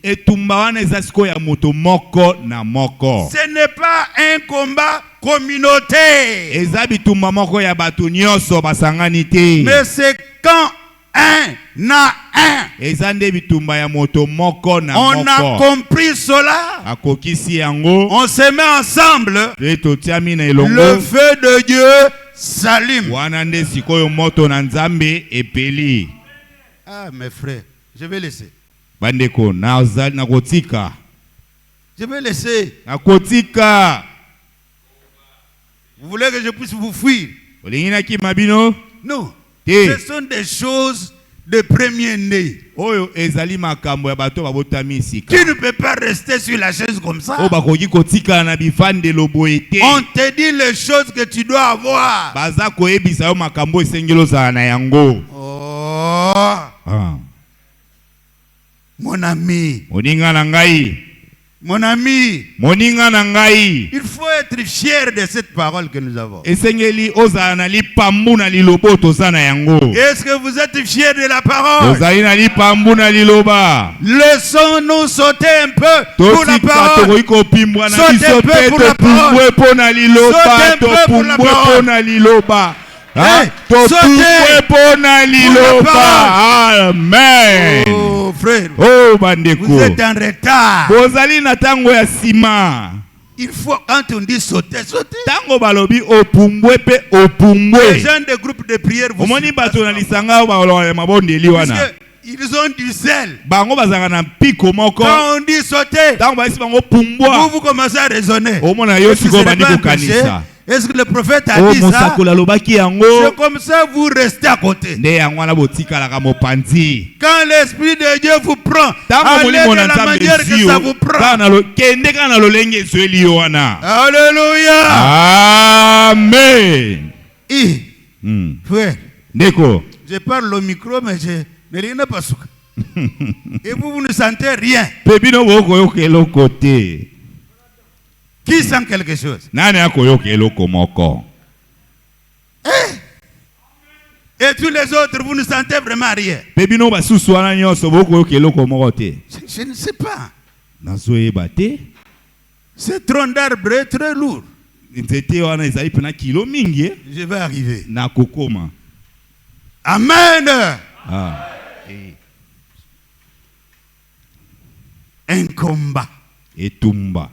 Etumba wana eza siko ya moto moko na moko.
Ce n'est pas un combat communautaire.
Eza bitumba moko ya bato nyonso basangani te.
Mais c'est quand un a un.
Eza nde bitumba ya moto moko na
On a
moko.
compris cela.
Akokisi yango.
On se met ensemble.
Pe totiami na
Le
elongo.
feu de Dieu s'allume.
Wana nde sikoyo moto na nzambe epeli.
Ah, mes frères, je vais laisser.
Bandeko na kotika.
Je vais laisser.
Na kotika.
Vous voulez que je puisse vous fuir?
Olingina ki mabino?
Non.
Te.
Ce sont des choses de premier-né.
Oyo ezali makambo ya bato babotami sika.
Tu ne peux pas rester sur la chaise comme ça.
O bakoki kotika na bifandelo boete.
On te dit les choses que tu dois avoir.
Baza koyebisa yo makambo esengeli ozala na yango.
Oh, mon ami,
Moninga na ngai.
mon ami,
Moninga na ngai.
il faut être fier de cette parole que nous avons.
Esengeli ozala na lipambu na lilobo toza na yango.
Est-ce que vous êtes fiers de la parole?
Ozali na lipambu na liloba.
Laissons-nous sauter un peu pour la
Totika
parole.
tokoki kopimbwa na
Saute
biso
un peu
te
pour la
topumbwe mpo na
Saute
liloba.
un peu pour la
Topumbwe
parole.
mpo na liloba.
Hey,
Topumbwe
sautez
mpo na liloba. Amen.
Oh, frère,
Oh
vous
bandeko.
êtes en retard.
Bozali na tango ya sima.
Il faut, quand on dit sauter, sauter.
Tango balobi opumbwe pe
Les
opumbwe.
gens des groupes de prière, vous
Omoni
suivez
bato na
ça.
lisanga ba ya mabondeli wana.
Parce que ils ont du zèle.
Bango bazanga na mpiko moko.
Quand on dit sauter,
Tango baisi bango pumbwa.
vous commencez à raisonner.
Omona yo
Est-ce que
siko
ce n'est
bandi
pas un
kokanisa.
péché? Est-ce que le prophète a
Oh
dit ça?
mosakola lobaki yango.
C'est comme ça vous restez à côté.
Nde yango wana botikalaka mopanzi.
Quand l'Esprit de Dieu vous prend,
Tango
allez
molimo
de
na
la
nzambe
manière que
ezio.
ça vous prend.
Kana lo kende kana lolenge ezweli yo wana.
Alléluia.
Amen.
Frère,
Ndeko.
Je parle au micro, mais je ne rien pas souka. Et vous ne sentez rien.
Pebino boko yoke eloko te.
Qui sent quelque chose?
Nani ako yoke eloko moko.
Et tous les autres, vous ne sentez vraiment rien.
Pebino basusu wana nyonso boko yoke eloko moko te.
Je ne sais pas.
Nazoyeba te.
Ce tronc d'arbre est très lourd.
Nzete wana ezali pena kilo mingi.
Je vais arriver.
Na kokoma.
Amen.
Ah.
Un combat.
Etumba.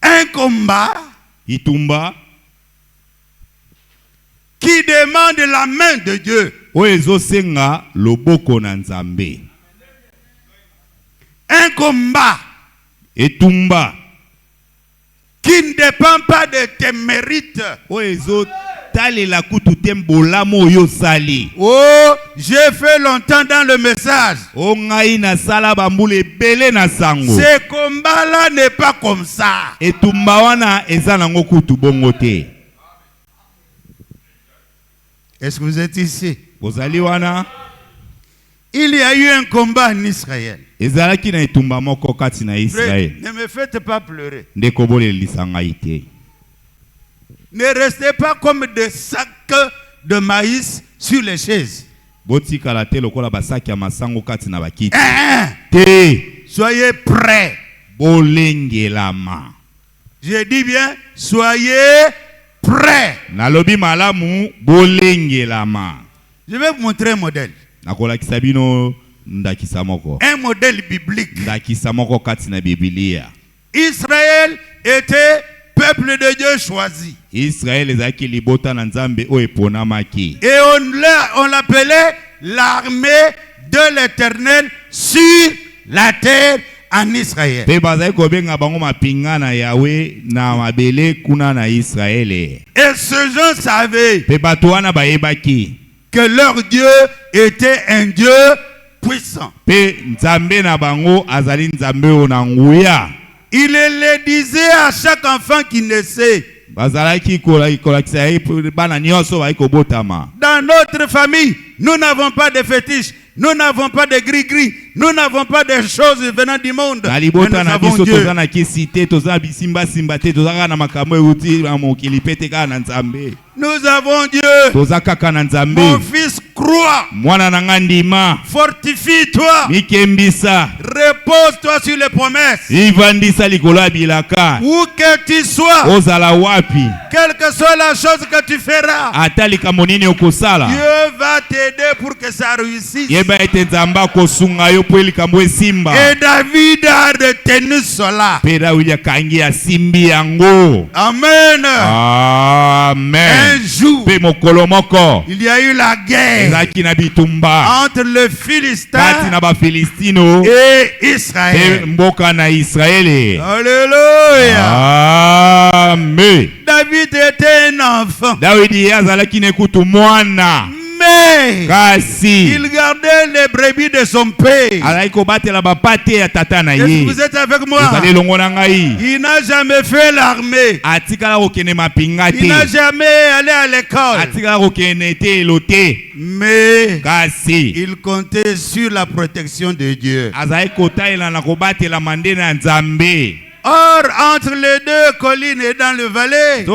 Un combat
Itumba
qui demande la main de Dieu.
oezo senga loboko na Nzambe.
Un combat
Etumba
qui ne dépend pas de tes mérites.
oezo talela kutu tembolamo yo sali.
Oh, j'ai fait longtemps dans le message.
O ngai na sala bambule belé na sango.
Ce combat-là n'est pas comme ça.
Etumba wana eza nango kutu bongo te.
Est-ce que vous êtes ici?
Bozali wana
Il y a eu un combat en Israël.
ezalaki na etumba moko kati na Israël.
Ne me faites pas pleurer.
Ndeko bolelisa ngai te.
Ne restez pas comme des sacs de maïs sur les chaises.
Botikala te lokola basaki ya masango kati na bakiti.
Te. Soyez prêts.
Bolengelama.
Je dis bien, soyez prêts.
Nalobi malamu bolengelama.
Je vais vous montrer un modèle.
Nakolakisa bino ndakisa moko.
Un modèle biblique.
Ndakisa moko kati na Biblia.
Israël était peuple de Dieu choisi.
Israël ezaki libota na Nzambe o eponamaki.
Et on l'appelait l'armée de l'Éternel sur la terre en Israël.
Pe bazali kobenga bango mapinga na Yahweh na mabele kuna na Israël.
Et ces gens savaient
Pe bato wana bayebaki
que leur Dieu était un Dieu puissant.
pe Nzambe na bango azali Nzambe o na nguya.
Il le disait à chaque enfant qui naissait.
Bazalaki kolakisa bana nyonso ba ikobotama.
Dans notre famille, nous n'avons pas de fétiches, nous n'avons pas de gris-gris, nous n'avons pas de choses venant du monde. Mais nous avons Dieu. Nous avons Dieu. Mon fils, crois. Fortifie-toi. Repose-toi sur les promesses. Où que tu sois, quelle que soit la chose que tu feras, Dieu va t'aider pour que ça réussisse. Et David a retenu cela. Amen.
Amen.
Un jour, il y a eu la guerre entre les Philistins et Israël. Alléluia.
Amen.
David était un enfant. Mais il gardait les brebis de son père. Est-ce que vous êtes avec moi? Il n'a jamais fait l'armée. Il n'a jamais allé à l'école. Mais il comptait sur la protection de Dieu. Or, entre les deux collines et dans le valais, il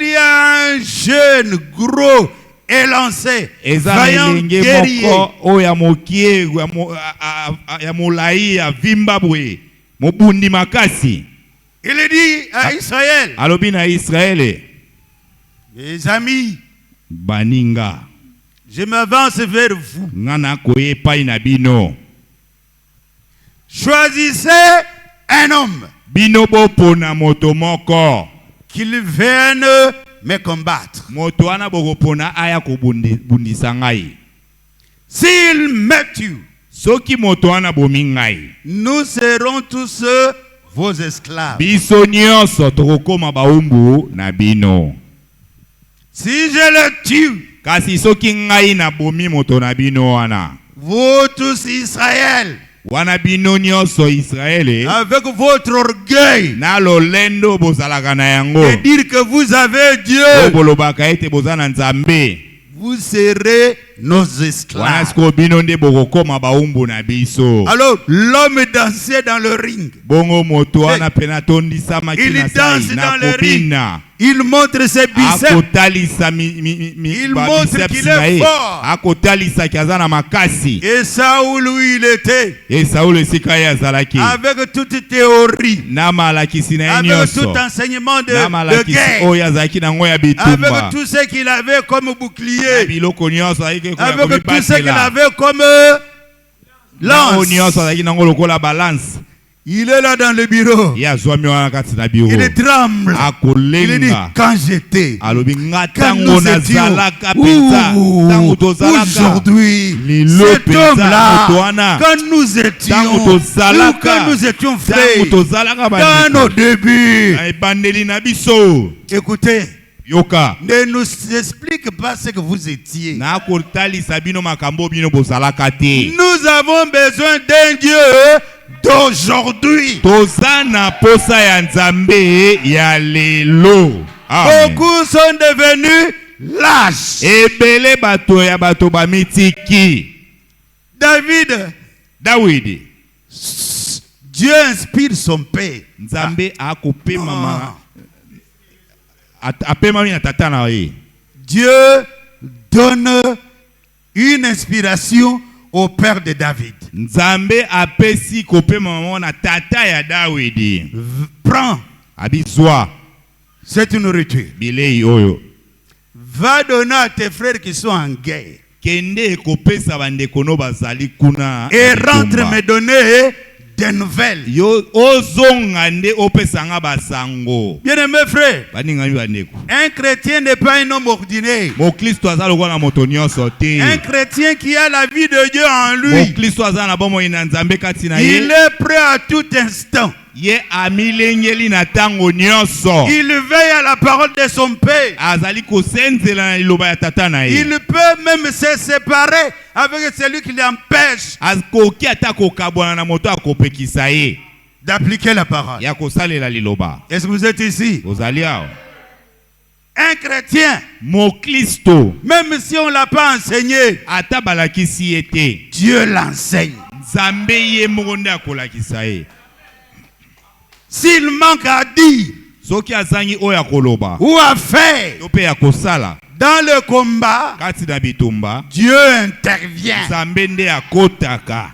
y a un jeune, gros, élancé, vaillant guerrier. Il dit à Israël, mes amis, je m'avance vers vous. Choisissez un homme qu'il vienne me combattre. S'il me tue, nous serons tous vos esclaves. Si je le tue, vous tous Israël,
wana bino nyonso Israël
avec votre orgueil,
na lolendo bozalaka na yango
et dire que vous avez Dieu,
bolobaka ete bozana nzambe
vous serez nos esclaves.
wana siko bino nde bokokoma baumbu na biso.
Alors l'homme dansait dans le ring.
Bongo moto wana pena tondisa makina
Il danse
sai
dans
na
le ring.
kopina
Il montre ses biceps.
akotalisa
Il montre qu'il est fort.
akotalisa kiazana makasi.
Et Saoul, où il était,
Et Saoul esika ye azalaki
avec toute théorie,
na malakisi na ye
avec
nyonso
tout enseignement de
na malakisi
guerre,
oyo azalaki nango ya bitumba
avec tout ce qu'il avait comme
na
bouclier,
biloko nyonso azalaki koya
avec tout ce qu'il
komibatela
avait comme
na oyo
lance.
nyonso azalaki nango lokola balance.
Il est là dans le bureau.
Ye azwami wana kati na biro
Il tremble. Il dit,
akolenga
quand j'étais,
alobi nga
quand
ntango
nous
nazalaka
étions,
penza ntango tozalaka
aujourd'hui,
lelo
cet
penza
homme-là,
moto wana
quand nous étions,
ntango tozalaka
quand nous étions
ntango
frères,
tozalaka
dans nos débuts.
na ebandeli na biso
Écoutez,
yoka
ne nous explique pas ce que vous étiez.
nakotalisa bino makambo bino bozalaka te.
Nous avons besoin d'un Dieu d'aujourd'hui.
toza na posa ya nzambe ya lelo. Amen.
Beaucoup sont devenus lâches.
Ebele bato ya bato bamitiki. Dawidi
Dieu inspire son père.
nzambe akopema mama apema mina tata na ye.
Dieu donne une inspiration au père de David.
Nzambe apesi kopema mama na tata ya Dawidi.
Prends
Abizwa
cette nourriture.
bilei oyo.
Va donner à tes frères qui sont en guerre.
Kende kopesa bandeko no bazali kuna.
Et rentre me donner des nouvelles.
Yo ozonga nde opesanga basango.
Bien-aimé frère,
Baningami bandeko.
un chrétien n'est pas un homme ordinaire.
Mo Kristo azali lokola moto nyonso te.
Un chrétien qui a la vie de Dieu en
Mo
lui,
Kristo azali na bomoi na nzambe kati na
il
ye.
est prêt à tout instant.
Ye amilengeli na tango nyonso.
Il veille à la parole de son père.
Azali kosenzela na liloba ya tata na ye.
Il peut même se séparer avec celui qui l'empêche
Akoki ata kokabwana na moto akopekisa ye.
d'appliquer la parole.
Ya kosalela liloba.
Est-ce que vous êtes ici?
Ozali awo.
Un chrétien,
Mo Kristo
même si on ne l'a pas enseigné,
ata balakisi ye te.
Dieu l'enseigne.
Nzambe ye moko nde akolakisa ye.
S'il manque à dire
Soki azangi oyo akoloba
ou à faire
yo pe ya kosala
dans le combat,
kati na bitumba,
Dieu intervient.
Nzambe nde akotaka.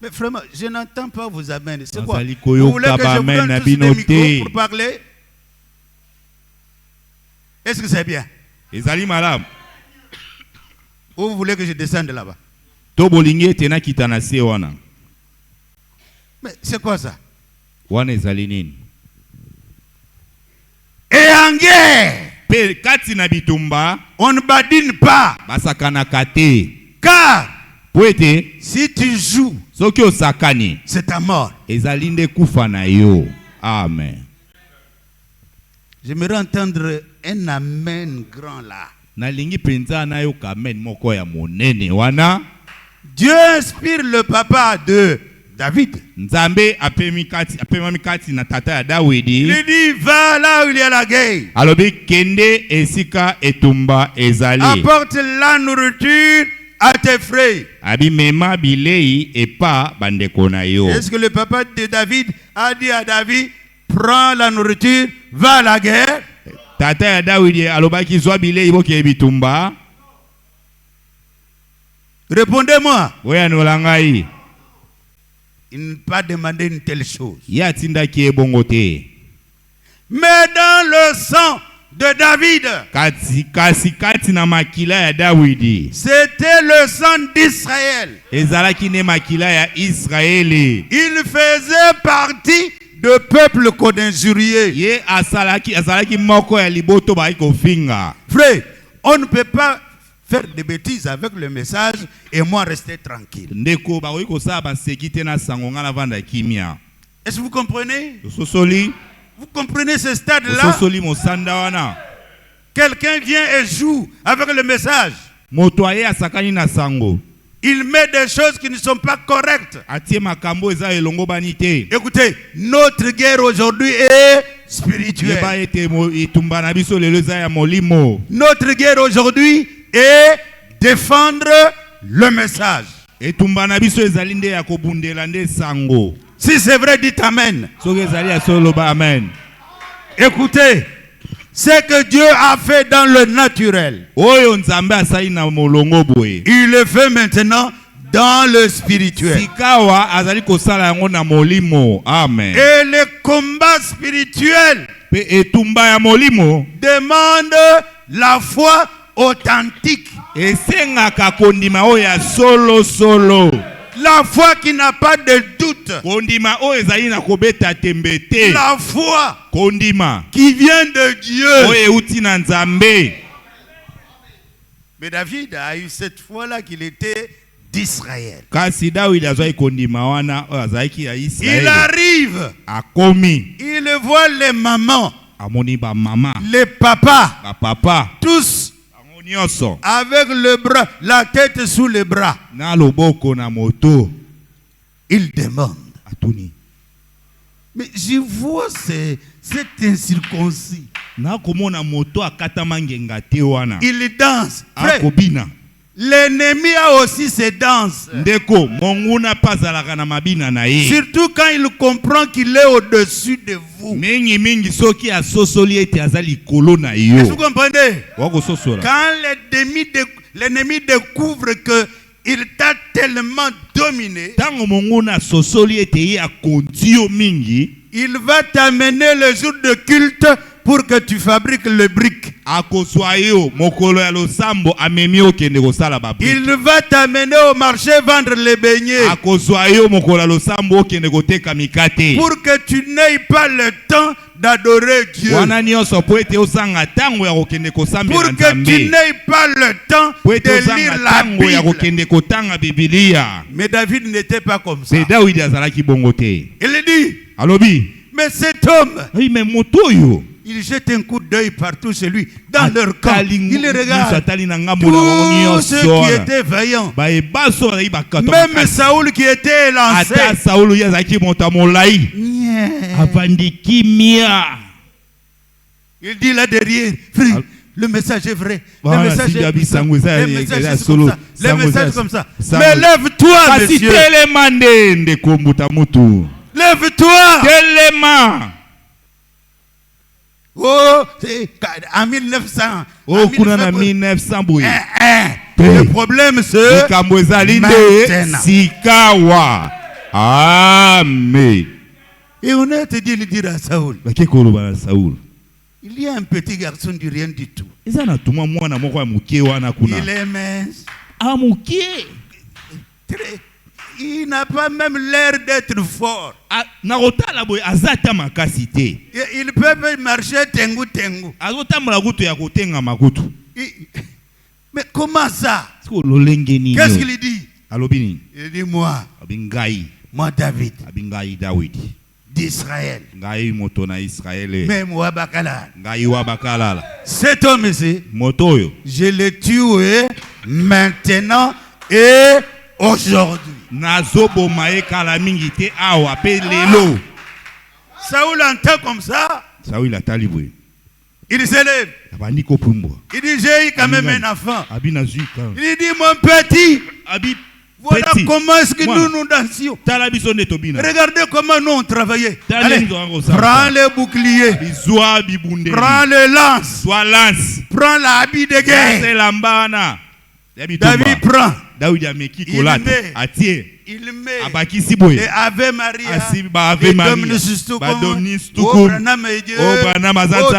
Mais vraiment, je n'entends pas vos amens. C'est quoi?
Nazali
Vous voulez
koyoka
que je vous
bamen
donne
na
tous des
bino
micros
te.
pour parler? Est-ce que c'est bien?
Ezali malamu.
Ou vous voulez que je descende là-bas?
To bolingi ete nakita na se wana.
Mais c'est quoi ça?
Wana ezali nini?
Et en guerre,
Pe kati na bitumba
on ne badine pas.
basakanaka te.
Car
Po ete
si tu joues,
soki osakani
c'est ta mort.
ezali nde kufa na yo. Amen.
J'aimerais entendre un amen grand là.
Nalingi penza na yo kamen moko ya monene wana.
Dieu inspire le papa de David.
Nzambe apemami kati na tata ya Dawidi.
Il dit, va là où il y a la guerre.
Alobi kende esika etumba ezali.
Apporte la nourriture à tes frères.
Abi mema bilei epa bandeko na yo.
Est-ce que le papa de David a dit à David, prends la nourriture, va à la guerre?
Tata ya Dawidi alobaki zwa bilei boke bitumba.
Répondez-moi.
Oya nolangai.
Il n'a pas demandé une telle chose.
Ya tindaki ebongo te.
Mais dans le sang de David,
Kati na makila ya Dawidi.
c'était le sang d'Israël.
Ezalaki ne makila ya Israeli.
Il faisait partie de peuple qu'on injuriait.
Ye azalaki moko ya liboto ba kofinga.
Frère, on ne peut pas faire des bêtises avec le message et moi rester tranquille.
Ndeko ba kosala ba sekite na sango ngala vanda kimia.
Est-ce que vous comprenez?
Sosoli.
Vous comprenez ce stade-là?
Sosoli mosanda wana.
Quelqu'un vient et joue avec le message.
Moto aye asakani na sango.
il met des choses qui ne sont pas correctes.
atie makambo eza elongo bani te.
Écoutez, notre guerre aujourd'hui est spirituelle.
Yeba ete itumba na biso lelo eza ya molimo.
Notre guerre aujourd'hui est défendre le message.
Etumba na biso ezali nde ya kobundela nde sango.
Si c'est vrai, dites amen.
Soki ezali ya solo ba amen.
Écoutez, ce que Dieu a fait dans le naturel,
Oyo nzambe asali na molongo boye.
il le fait maintenant dans le spirituel.
Sikawa azali kosala yango na molimo. Amen.
Et le combat spirituel
Pe etumba ya molimo
demande la foi authentique.
esengaka kondima oyo ya solo.
La foi qui n'a pas de doute.
Kondima oyo ezali na kobeta tembe te.
La foi
Kondima
qui vient de Dieu.
oyo euti na nzambe.
Mais David a eu cette foi-là qu'il était d'Israël.
Kasi Dawidi azwaki kondima wana oyo azalaki ya
Il
Israeli.
arrive,
Akomi
il voit les mamans,
amoni ba mama,
les papas,
ba papa,
tous
bango nyonso
avec le bras, la tête sous les bras.
na loboko na moto.
Il demande.
Atuni.
Mais je vois cet incirconcis.
Na komona moto akatama ngenga te wana.
Il danse. Frère,
Akobina.
l'ennemi a aussi ses danses.
Ndeko monguna pazalaka na mabina na ye.
Surtout quand il comprend qu'il est au-dessus de vous.
Mingi soki asosoli ete azali kolo na yo.
Est-ce que vous comprenez?
Wako sosola.
Quand l'ennemi découvre que il t'a tellement dominé,
Tango monguna sosoli ete ye akondi yo mingi.
il va t'amener le jour de culte pour que tu fabriques le brick.
Akozwa yo mokolo ya losambo amemi okende kosala ba brique.
Il va t'amener au marché vendre les beignets.
Akozwa yo mokolo ya losambo okende koteka mikate.
Pour que tu n'aies pas le temps d'adorer Dieu.
Wana nyonso po ete osanga tango ya kokende kosambela
Pour que
nzambe.
tu n'aies pas le temps
Po ete
de
osanga
lire la
tango ya
Bible.
kokende kotanga Biblia.
Mais David n'était pas comme ça.
Se Dawidi azalaki bongo te.
Il dit,
Alobi,
mais cet homme,
oui mais moto oyo
il jette un coup d'œil partout chez lui, dans leur camp. Il regarde
tous
tous ceux qui étaient vaillants. Même Saoul qui était élancé.
Ata Saoul yazaki monta molai. Avandiki mia.
Il dit là derrière, frère, le message est vrai. Le message est comme ça. Le message est comme ça. Le message comme ça. Mais lève-toi, monsieur. Lève-toi. Oh, en 1900.
Oh, kuna na 1900 boye.
Le problème c'est maintenant.
Sikawa. Amen.
Et on a dit le dire à Saoul. Il y a un petit garçon du rien du tout. Il est mince. Il n'a pas même l'air d'être fort. Il peut marcher tengu. Mais comment ça? Qu'est-ce qu'il dit? Il dit moi David d'Israël. Même Wabakala. Cet homme ici, je l'ai tué maintenant et aujourd'hui. Saoul entend comme ça. Il s'élève. Il dit j'ai eu quand même un enfant. Il dit mon petit. Voilà comment est-ce que nous dansions. Regardez comment nous on travaillait. Allez, prends les boucliers. Prends les lances. Prends l'habit de guerre. David prend. Il met et Ave Maria et Dominus Tucum,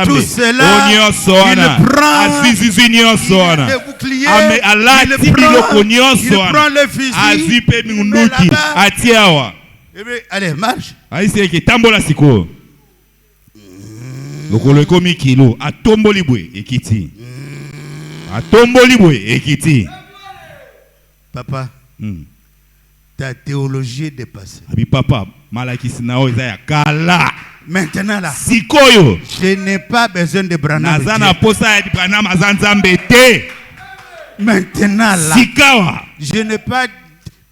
tout cela, il prend le bouclier, il prend le fusil, il met là-bas. Allez, marche.
Lokolo ekomi kilo atomboli boye ekiti.
Papa, ta théologie est dépassée.
Papa, malakisi nao eza ya kala.
Maintenant là,
sikoyo,
je n'ai pas besoin de Branham.
Nazana posa ya Branham azanzambe te.
Maintenant là,
sikawa.
je n'ai pas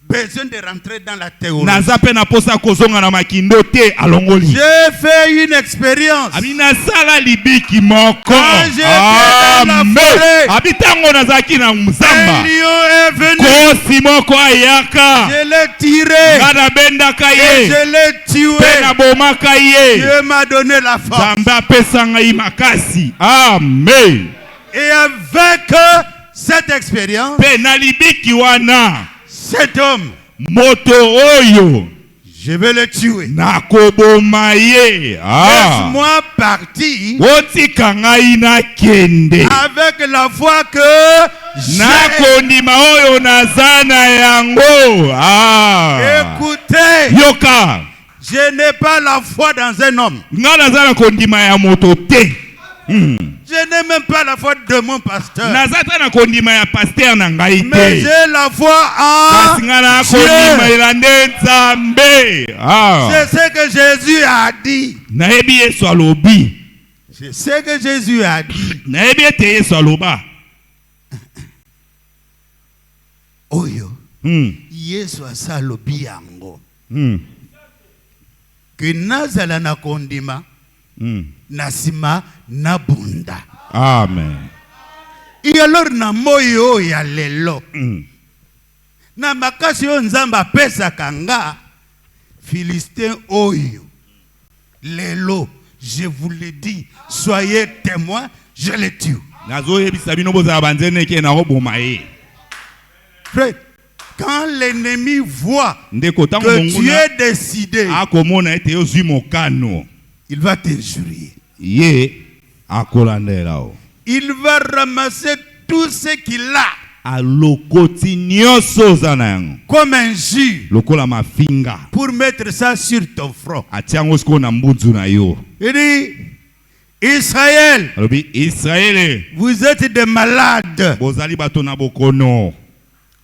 besoin de rentrer dans la théorie.
naza pe na posa kozonga na makindo te alongoli.
J'ai fait une expérience.
Abina sala libiki moko.
Quand j'étais dans la forêt,
abitango nazaki na
un
mzamba.
lion est venu.
Kosi moko ayaka.
Je l'ai tiré.
Ngana bendaka
Et
ye.
je l'ai tué.
Pe na bomaka ye.
Dieu m'a donné la force.
Zamba pesa ngai makasi. Amen.
Et avec cette expérience,
Pe na libiki wana.
cet homme,
Moto oyo.
je vais le tuer.
Nakoboma ye.
Laisse-moi partir
Otika ngai na kende.
avec la foi que j'ai.
Nakondima oyo nazana yango.
Écoutez,
Yoka.
je n'ai pas la foi dans un homme.
Nga nazana kondima ya moto te.
Je n'ai même pas la foi de mon pasteur.
Nazata na kondima ya pasteur na ngai
Mais
te.
j'ai la foi
Kasi
en
nga na kondima
Dieu.
elande Nzambe.
C'est ce que Jésus a dit.
Nayebi Yesu alobi.
C'est ce que Jésus a dit.
Nayebi ete Yesu aloba.
Oyo. Yesu asalobi yango. Que nazala na kondima. Nasima nabunda.
Amen.
Et alors na moyo ya lelo. Na makasi yo nzamba pesa kanga. Philistin oyo. Lelo. Je vous le dis. Soyez témoins. Je le tue.
Nazo yebisa bino bozala banzene ke na roboma ye.
Frère, quand l'ennemi voit
Ndeko tango
que tu
monguna
es décidé,
akomona ete ozwi mokano.
il va t'injurier.
Ye akolandela o.
Il va ramasser tout ce qu'il a
Alokoti nyonso za na yango.
comme injure
Lokola mafinga.
pour mettre ça sur ton front.
Atiango siko na mbunzu na yo.
Il dit, Israël,
Alobi Israël.
vous êtes des malades.
Bozali bato na bokono.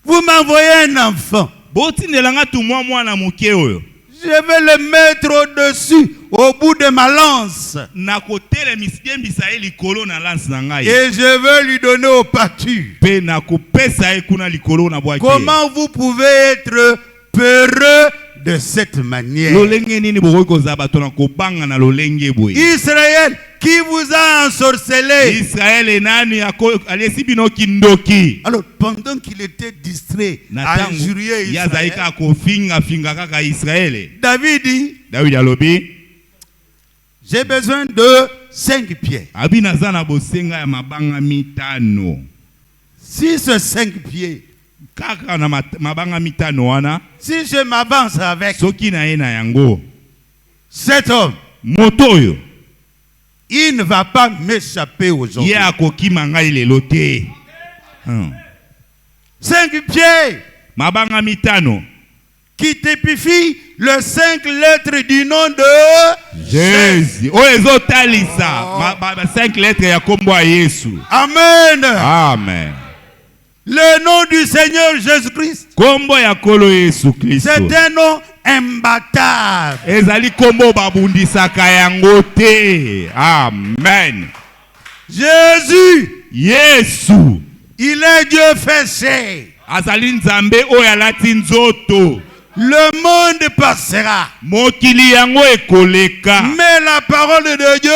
Vous m'envoyez un enfant.
Botindelanga tu mwana moke oyo.
Je vais le mettre au-dessus, au bout de ma lance.
Na kotele misdembisa likolo na lance na ngai.
Et je vais lui donner au pâture.
Pe na kopesa e kuna likolo na bwaki.
Comment vous pouvez être peureux de cette manière?
Lolenge nini bokoki kozala bato na kobanga na lolenge boye.
Israël, qui vous a ensorcelé?
Israël nani alesi bino kindoki.
Alors, pendant qu'il était distrait à injurier Israël,
yazaika kofinga finga kaka Israël.
David dit,
David alobi,
j'ai besoin de 5 pieds.
abi nazana bosenga ya mabanga mitano.
Si ce 5 pieds,
Kaka na mabanga mitano wana,
si je m'avance avec
soki na ye na yango,
cet homme,
moto oyo,
il ne va pas m'échapper aujourd'hui.
ye akokima ngai lelo te.
5 pieds
Mabanga mitano.
qui typifient les 5 lettres du nom de
Jésus. Oyo ezotalisa ba 5 lettres ya kombo ya Yesu.
Amen.
Amen.
Le nom du Seigneur Jésus-Christ,
Kombo ya kolo Yesu Kristo.
c'est un nom imbattable.
Ezali kombo babundisaka yango te. Amen.
Jésus,
Yesu.
il est Dieu fait chair.
Azali nzambe oyo alati nzoto.
Le monde passera,
Mokili yango ekoleka.
mais la parole de Dieu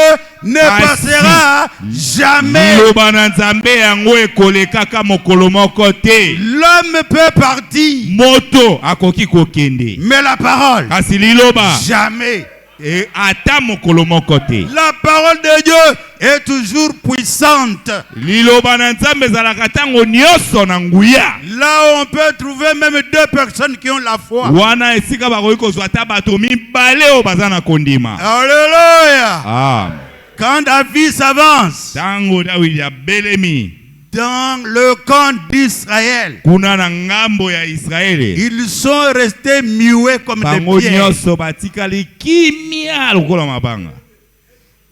ne passera jamais.
Liloba na nzambe yango ekoleka ka mokolo moko te.
L'homme peut partir,
Moto akoki kokende.
mais la parole,
Kasi liloba
jamais.
e ata mokolo moko te.
La parole de Dieu est toujours puissante.
Liloba na nzambe ezalaka ntango nyonso na nguya.
Là où on peut trouver même 2 personnes qui ont la foi.
Wana esika bakoki kozwa ata bato mibale oyo baza na kondima.
Alléluia.
Amen.
Quand David s'avance
Tango Dawidi abelemi
dans le camp d'Israël,
kuna na ngambo ya Israeli,
ils sont restés muets comme des
bango
pierres.
nyonso batikali kimia lokola mabanga.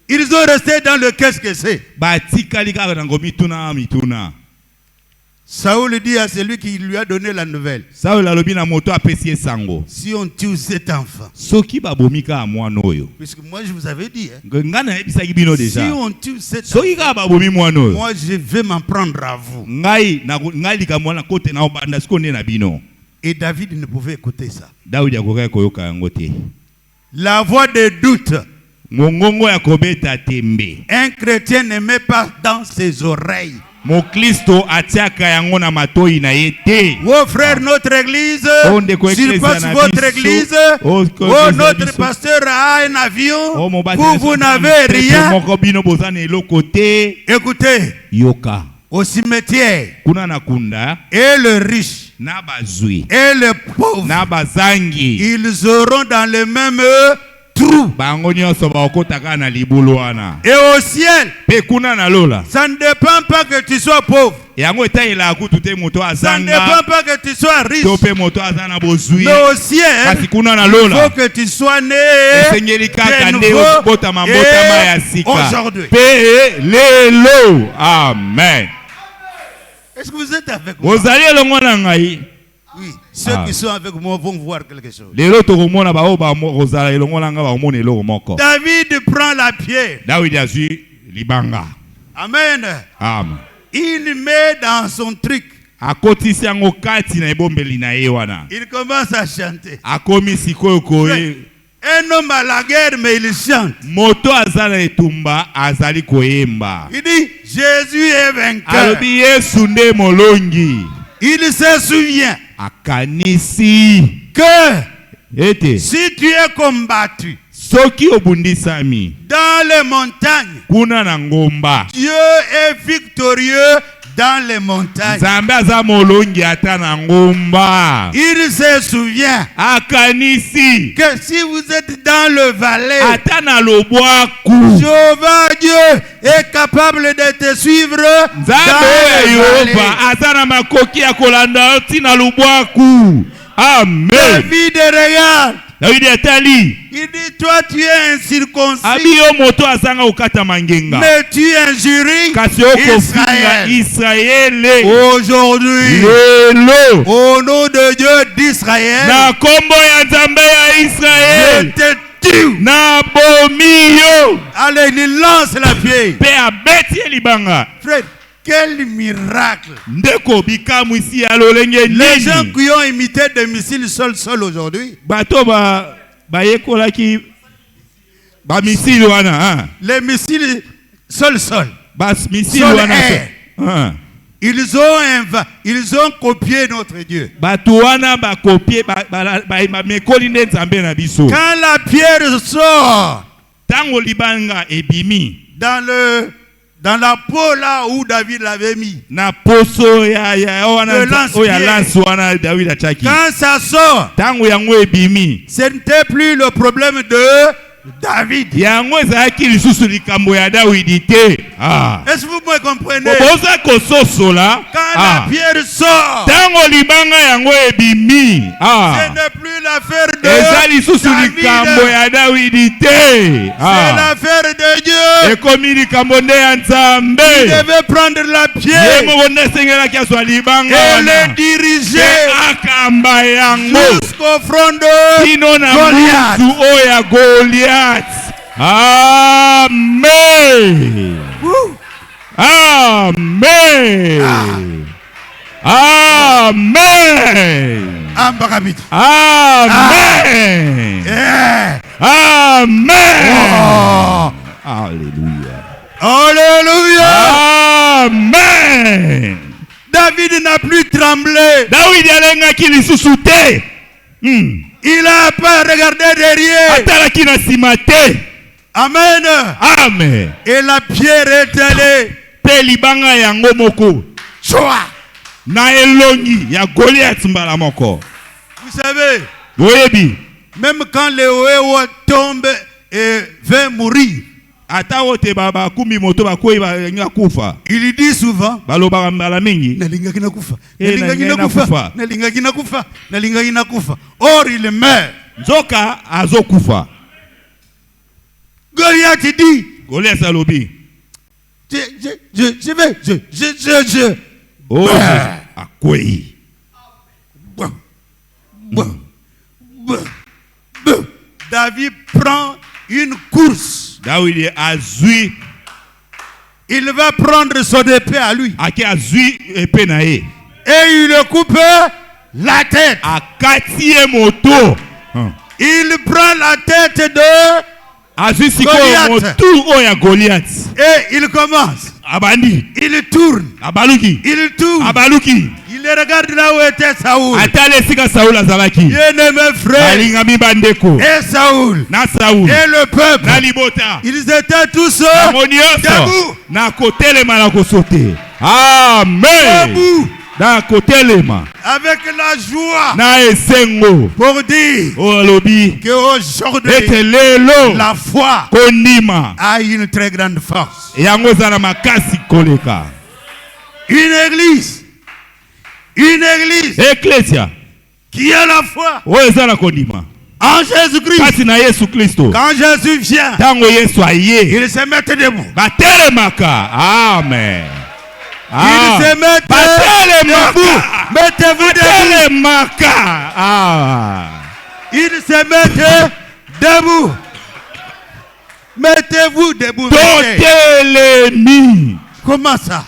Ils sont restés dans le qu'est-ce que c'est.
Batikali kaka nango mituna mituna.
Saoul dit à celui qui lui a donné la nouvelle,
Saul alobi na moto apesi sango.
si on tue cet enfant,
Soki babomika mwana oyo.
puisque moi je vous avais dit,
Ngana ebisaki bino
si
déjà.
on tue cet
Soki
enfant,
ka babomi mwana oyo.
moi je vais m'en prendre à vous.
Ngai likambo na kote na obanda sikonde na bino.
Et David ne pouvait écouter ça.
Daudi akoka koyoka yango te.
La voix de doute.
Mongongo ya kobeta tembe.
Un chrétien ne met pas dans ses oreilles.
Mo Kristo atiaka yango na matoi na yete.
Oh frère, notre église, s'il passe votre église, oh notre pasteur a un avion, vous n'avez rien. Écoutez,
yoka.
Au cimetière,
Kuna na kunda,
et le riche,
na bazui,
et le pauvre,
na bazangi,
ils auront dans le même trou.
bango nyonso bakotaka na libulu wana.
Et au ciel,
Pe kuna na lola.
ça ne dépend pas que tu sois pauvre.
Yango etayela kutu te moto
Ça ne
azanga.
dépend pas que tu sois riche.
To pe moto azana bozui.
Mais au ciel,
Kasi kuna na
il
lola.
faut que tu sois né
Esengeli kaka
de
nde
nouveau
botama
et
mbotama ya sika.
aujourd'hui.
Pe lelo. Amen.
Est-ce que vous êtes avec moi?
Ozali elongo na ngai.
Oui. Ceux qui sont avec moi vont voir quelque chose.
Lelo tokomona ba oba ozala elongo na ngai ba omona eloko moko.
David prend la pierre.
David azui libanga.
Amen.
Amen.
Il met dans son truc.
Akotisi yango kati na ebombeli na ye wana.
Il commence à chanter.
Akomi sikoyo koye.
Un homme à la guerre, mais il chante.
Moto azala etumba azali koyemba.
Il dit, Jésus est vainqueur.
Alobi Yesu nde molongi.
Il se souvient
Akanisi
que
ete
si tu es combattu
soki obundisami
dans les montagnes,
kuna na ngomba,
Dieu est victorieux dans les montagnes.
Nzambe aza molongi ata na ngomba.
Il se souvient
Akanisi
que si vous êtes dans le valais,
ata na lobwaku
Jéhovah Dieu est capable de te suivre dans
Nzambe
le
Yehova
valais.
aza na makoki ya kolanda yo ntina lobwaku. Amen.
David regarde.
David atali.
Il dit, toi tu es incirconcis,
Abi yo moto azanga okata mangenga.
mais tu injuries
Kasi okofinga
Israël.
Israele.
Aujourd'hui,
Lelo.
au nom de Dieu d'Israël,
Na kombo ya Nzambe ya
je
Israel.
te tue.
Na bomiyo.
Allez, il lance la pierre.
Pe abeti ye libanga.
Frère, quel miracle.
Ndeko bikamu isi ya lolenge
Les gens
nini.
qui ont imité des missiles sol aujourd'hui,
Bato ba yekolaki ba misili wana hein.
les missiles sol,
Ba misili
Sol
wana.
air.
Hein.
ils ont copié notre Dieu.
Bato wana ba copier ba mekoli nde Nzambe na biso.
Quand la pierre sort
Tango libanga ebimi
dans la peau là où David l'avait mis,
na poso ya wana
De lance
o ya
pierre.
lance wana David achaki.
quand ça sort,
Tango yango ebimi.
ce n'était plus le problème de David.
Yango ezalaki lisusu likambo ya Dawidi te. Ah.
Est-ce que vous me comprenez?
Boza kososola.
Quand
Ah.
la pierre sort,
Tango libanga yango ebimi.
ce
Ah.
n'est plus l'affaire
Eza
de
lisusu
David.
likambo ya Dawidi te.
C'est
Ah.
l'affaire de Dieu.
Ekomi likambo nde ya
Il
Nzambe.
devait prendre la
Ye
pierre
moko nde asengelaki azwa libanga
et
wana.
le diriger
Pe akamba yango
jusqu'au front de
kino na
Goliath.
mutu oyo ya Goliath. Amen.
Ouh.
Amen. Amen.
Ambaramid.
Amen.
Yeah.
Amen.
Oh.
Alléluia.
Alléluia.
Amen.
David n'a plus tremblé.
David alengaki lisusu te.
Il n'a pas regardé derrière.
Atalaki na nsima te.
Amen.
Amen.
Et la pierre est allée.
Pe libanga yango moko
Choua.
na elongi ya Goliath mbala moko.
Vous savez,
Oyebi,
même quand le héros tombe et veut mourir,
ata wote baba kumi moto bakoyi ba kufa.
il dit souvent,
Balobaka mbala mingi.
nalingaki nakufa,
Eh,
nalingaki
nalingaki
nakufa,
nakufa.
nalingaki nakufa, nalingaki nakufa. Or il meurt.
Nzoka azokufa.
Goliath dit,
Goliath alobi.
je vais.
Oh, akwei.
David prend une course.
Dawidi azui.
Il va prendre son épée à lui.
Ake azui épée na ye.
Et il le coupe la tête.
Akatie moto.
Il prend la tête de
Azui siko
Goliath.
motu oya Goliath.
Et il commence.
Abandi.
Il tourne.
Abaluki.
Il tourne.
Abaluki.
Il regarde là où était Saoul.
Atale sika Saoul azalaki.
Bien-aimé frère.
Alingami bandeko.
Et Saoul.
Na Saoul.
Et le peuple.
Na libota.
Ils étaient tous
debout. Na kotelema na kosote. Amen.
Debout.
Na kotelema.
Avec la joie.
Na esengo.
Pour dire
Olobi.
qu'aujourd'hui,
Ete lelo.
la foi
Konima.
a une très grande force.
Yango zana makasi koleka.
Une église
Ecclesia.
qui a la foi
Oyo zana konima.
en Jésus-Christ.
Kasi na Yesu Kristo.
Quand Jésus vient,
Tango Yesu aye.
il se met debout.
Batelemaka. Amen.
Il se met debout. Mettez-vous debout.
Batelemaka. Ah.
Il se met debout. Mettez-vous debout.
Totelemi.
Comment ça?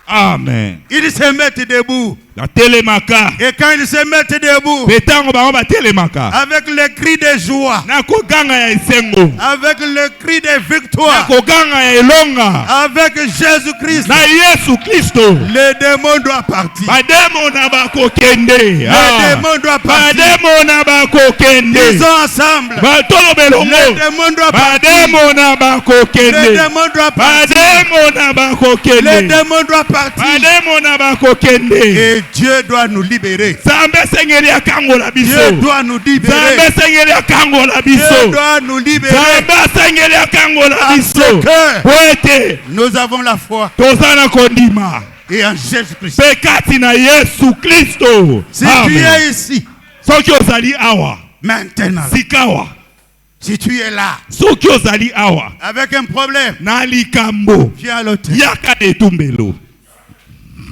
Amen.
Il se met debout.
Batelemaka.
Et quand il se met debout,
Petango bango batelemaka.
avec le cri de joie,
Na koganga ya esengo.
avec le cri de victoire,
Koganga ya elonga.
avec Jésus-Christ,
Na Yesu Kristo.
les démons doivent partir.
Bademo na bakokende.
Les démons doivent partir.
Bademo na bakokende.
Ils sont ensemble.
Batolo
Les
belongo.
démons doivent partir.
Bademo na
Les
bakokende.
démons doivent partir.
Bademo na
Les
bakokende.
démons doivent partir.
Bademo na bakokende.
Et Dieu doit nous libérer.
Zambe sengeli akangola
Dieu
biso.
doit nous libérer.
Zambe sengeli akangola
Dieu
biso.
doit nous libérer.
Zambe sengeli akangola
Parce
biso.
que
Wete
nous avons la foi
tozana kondima.
et en Jésus-Christ.
Pekati na Yesu Kristo.
Si tu
Amen.
es ici,
Soki ozali awa.
maintenant,
Sikawa.
si tu es là,
Soki ozali awa.
avec un problème,
Na likambo.
viens à l'hôtel.
Yaka etumbelo.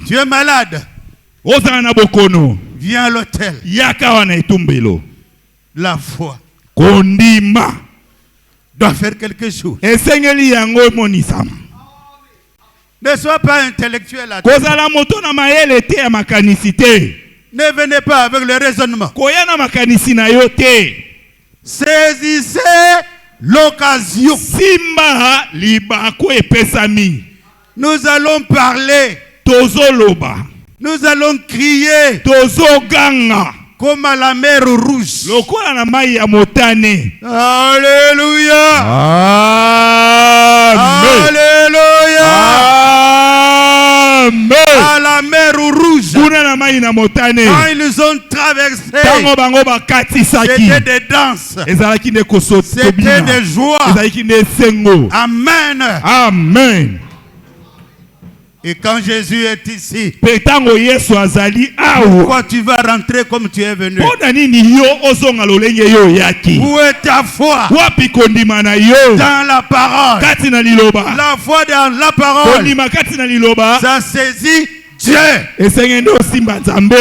Tu es malade,
Ozana na bokono.
viens à l'hôtel.
Yaka wana etumbelo.
La foi
Kondima.
doit faire quelque chose.
Esengeli yango emonisama.
Ne sois pas intellectuel là.
Kozala moto na mayele te ya makanisi te.
Ne venez pas avec le raisonnement.
Koya na makanisi na yo te.
Saisissez l'occasion.
Simba libako epesami.
Nous allons parler.
Tozoloba.
Nous allons crier
Tozoganga.
comme à la mer rouge.
Lokola na mai ya motane.
Alléluia.
Amen.
Alléluia.
Amen.
À la mer rouge.
Kuna na mai na motane.
Quand ils ont traversé,
Tango bango bakatisaki.
c'était des danses.
Ezalaki ne kosoto
C'était
bina.
des joies.
Ezalaki ne sengo.
Amen.
Amen.
Et quand Jésus est ici,
Petango Yesu azali awa.
pourquoi tu vas rentrer comme tu es venu?
Pona nini yo ozonga lolenge yo yaki?
Où est ta foi?
Wapi kondima na yo?
Dans la parole.
Kati na liloba.
La foi dans la parole.
Kondima kati na liloba.
Ça saisit Dieu.
Esengende osimba Nzambe.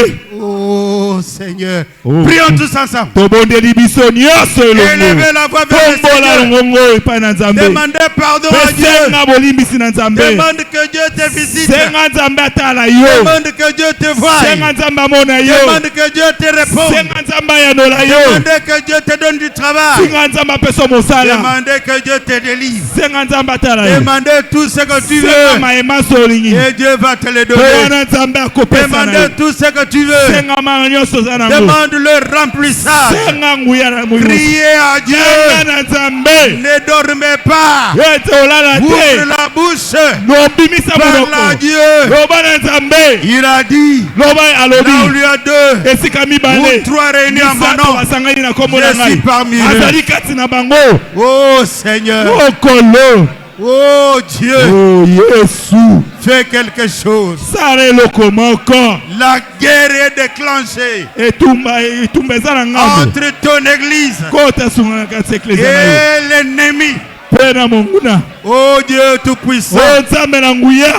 Oh Seigneur.
Oh.
Prions tous ensemble.
Tobondeli biso nyonso elongo.
Élevez la voix vers le
Tombola
Seigneur.
longongo epai na Nzambe.
Demandez pardon à Dieu.
Pesenga bolimbisi na Nzambe.
Demande que Dieu te visite.
Senga Nzambe atala yo.
Demande que Dieu te voie.
Senga Nzambe amona yo.
Demande que Dieu te réponde.
Senga Nzambe ayanola yo.
Demande que Dieu te donne du travail.
Senga Nzambe apeso mosala.
Demandez que Dieu te délivre.
Senga Nzambe atala yo.
Demandez tout ce que tu
Senga
veux.
maema solingi.
Et Dieu va te le donner.
Wana Nzambe akopesa na yo.
Demandez tout ce que tu veux.
Senga manga nyonso za nango.
Demande le remplissage.
Senga nguya na muyo.
Criez à Dieu.
Senga na Nzambe.
Ne dormez pas.
Yete olala
Ouvre
te.
la bouche.
Lobimisa
Parle à
monoko.
Dieu.
Loba na Nzambe.
Il a dit,
Loba
là où
alobi.
il y a deux
Esika
ou
mibale.
trois réunis en mon
Misato
nom,
basangani na kombo na
je suis
ngai.
parmi eux.
Azali kati na bango.
Oh Seigneur,
Okolo.
oh Dieu,
Oh Yesu.
fais quelque chose.
Sala eloko moko.
La guerre est déclenchée
Etumba eza na ngambo.
entre ton église
Kota sunga na kati ya eklezia na yo.
et l'ennemi.
Mpe na monguna.
Oh Dieu Tout-Puissant,
O Nzambe na nguya.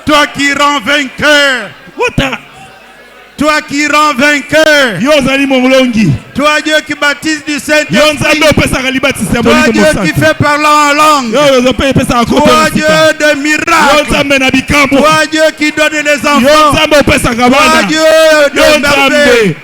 toi qui rends vainqueur,
Kota
Toi qui rends vainqueur.
Yo zali molongi.
Toi Dieu qui baptise du
Yo
Saint-Esprit.
nzambe opesaka libatisi ya
Toi
molimo
Dieu
mosantu.
qui fait parler en langue.
Yo zo pe epesaka koto
Toi
na
Dieu
sika.
de
Yo
miracles.
nzambe na bikambo.
Toi Dieu qui donne les
Yo
enfants.
nzambe opesaka
Toi
bana.
Dieu
Yo
de merveilles.
nzambe.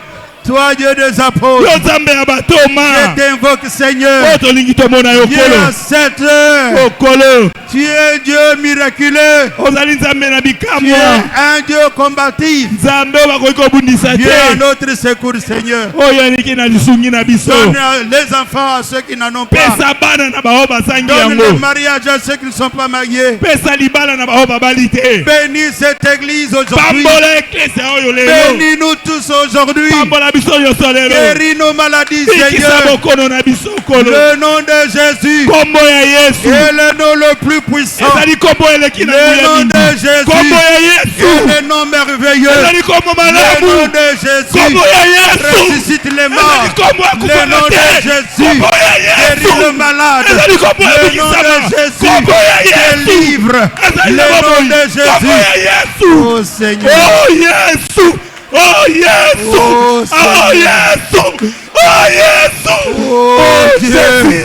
Toi Dieu des apôtres.
Yo nzambe ya batoma.
Je t'invoque Seigneur.
Oyo tolingi tomona yo
Dieu à
kolo.
cette heure.
Okolo.
Tu es Dieu miraculeux.
Ozali nzambe na
Tu
bikambo.
es un Dieu combatif.
Nzambe oyo bakoki kobundisa
Viens à
te.
notre secours, Seigneur.
Oyo aliki na lisungi na biso.
Donne les enfants à ceux qui n'en ont pas.
Pesa bana na bao basangi
Donne le
yango.
mariage à ceux qui ne sont pas mariés.
Pesa libala na bao babali te.
Bénis cette église aujourd'hui.
Pambola eklesia oyo lelo.
Bénis-nous tous aujourd'hui.
Pambola biso nyonso lelo.
Guéris nos maladies,
Bikisa
Seigneur.
bokono na biso kolo.
Le nom de Jésus
Kombo ya Yesu.
est le nom le plus puissant.
Ezali kombo eleki na
Le
nguya
nom
mingi.
de Jésus
Kombo ya
est
Yesu.
le nom merveilleux.
Ezali kombo
Le nom
malamu.
de Jésus
Kombo ya Yesu.
ressuscite les
Ezali
morts.
kombo ya
Le nom
kufana
de
te.
Jésus
Kombo ya
guérit
Yesu.
le malade.
Ezali kombo ya
Le nom
bikisama.
de Jésus
Kombo ya Yesu.
délivre.
Ezali
Le
na
nom
bomoi.
de
Kombo ya
Jésus.
Yesu.
Oh Seigneur.
Oh Yesu. Oh Yesu.
Oh,
Oh
Seigneur.
Yesu. Oh Yesu.
Oh, Dieu.
Jésus.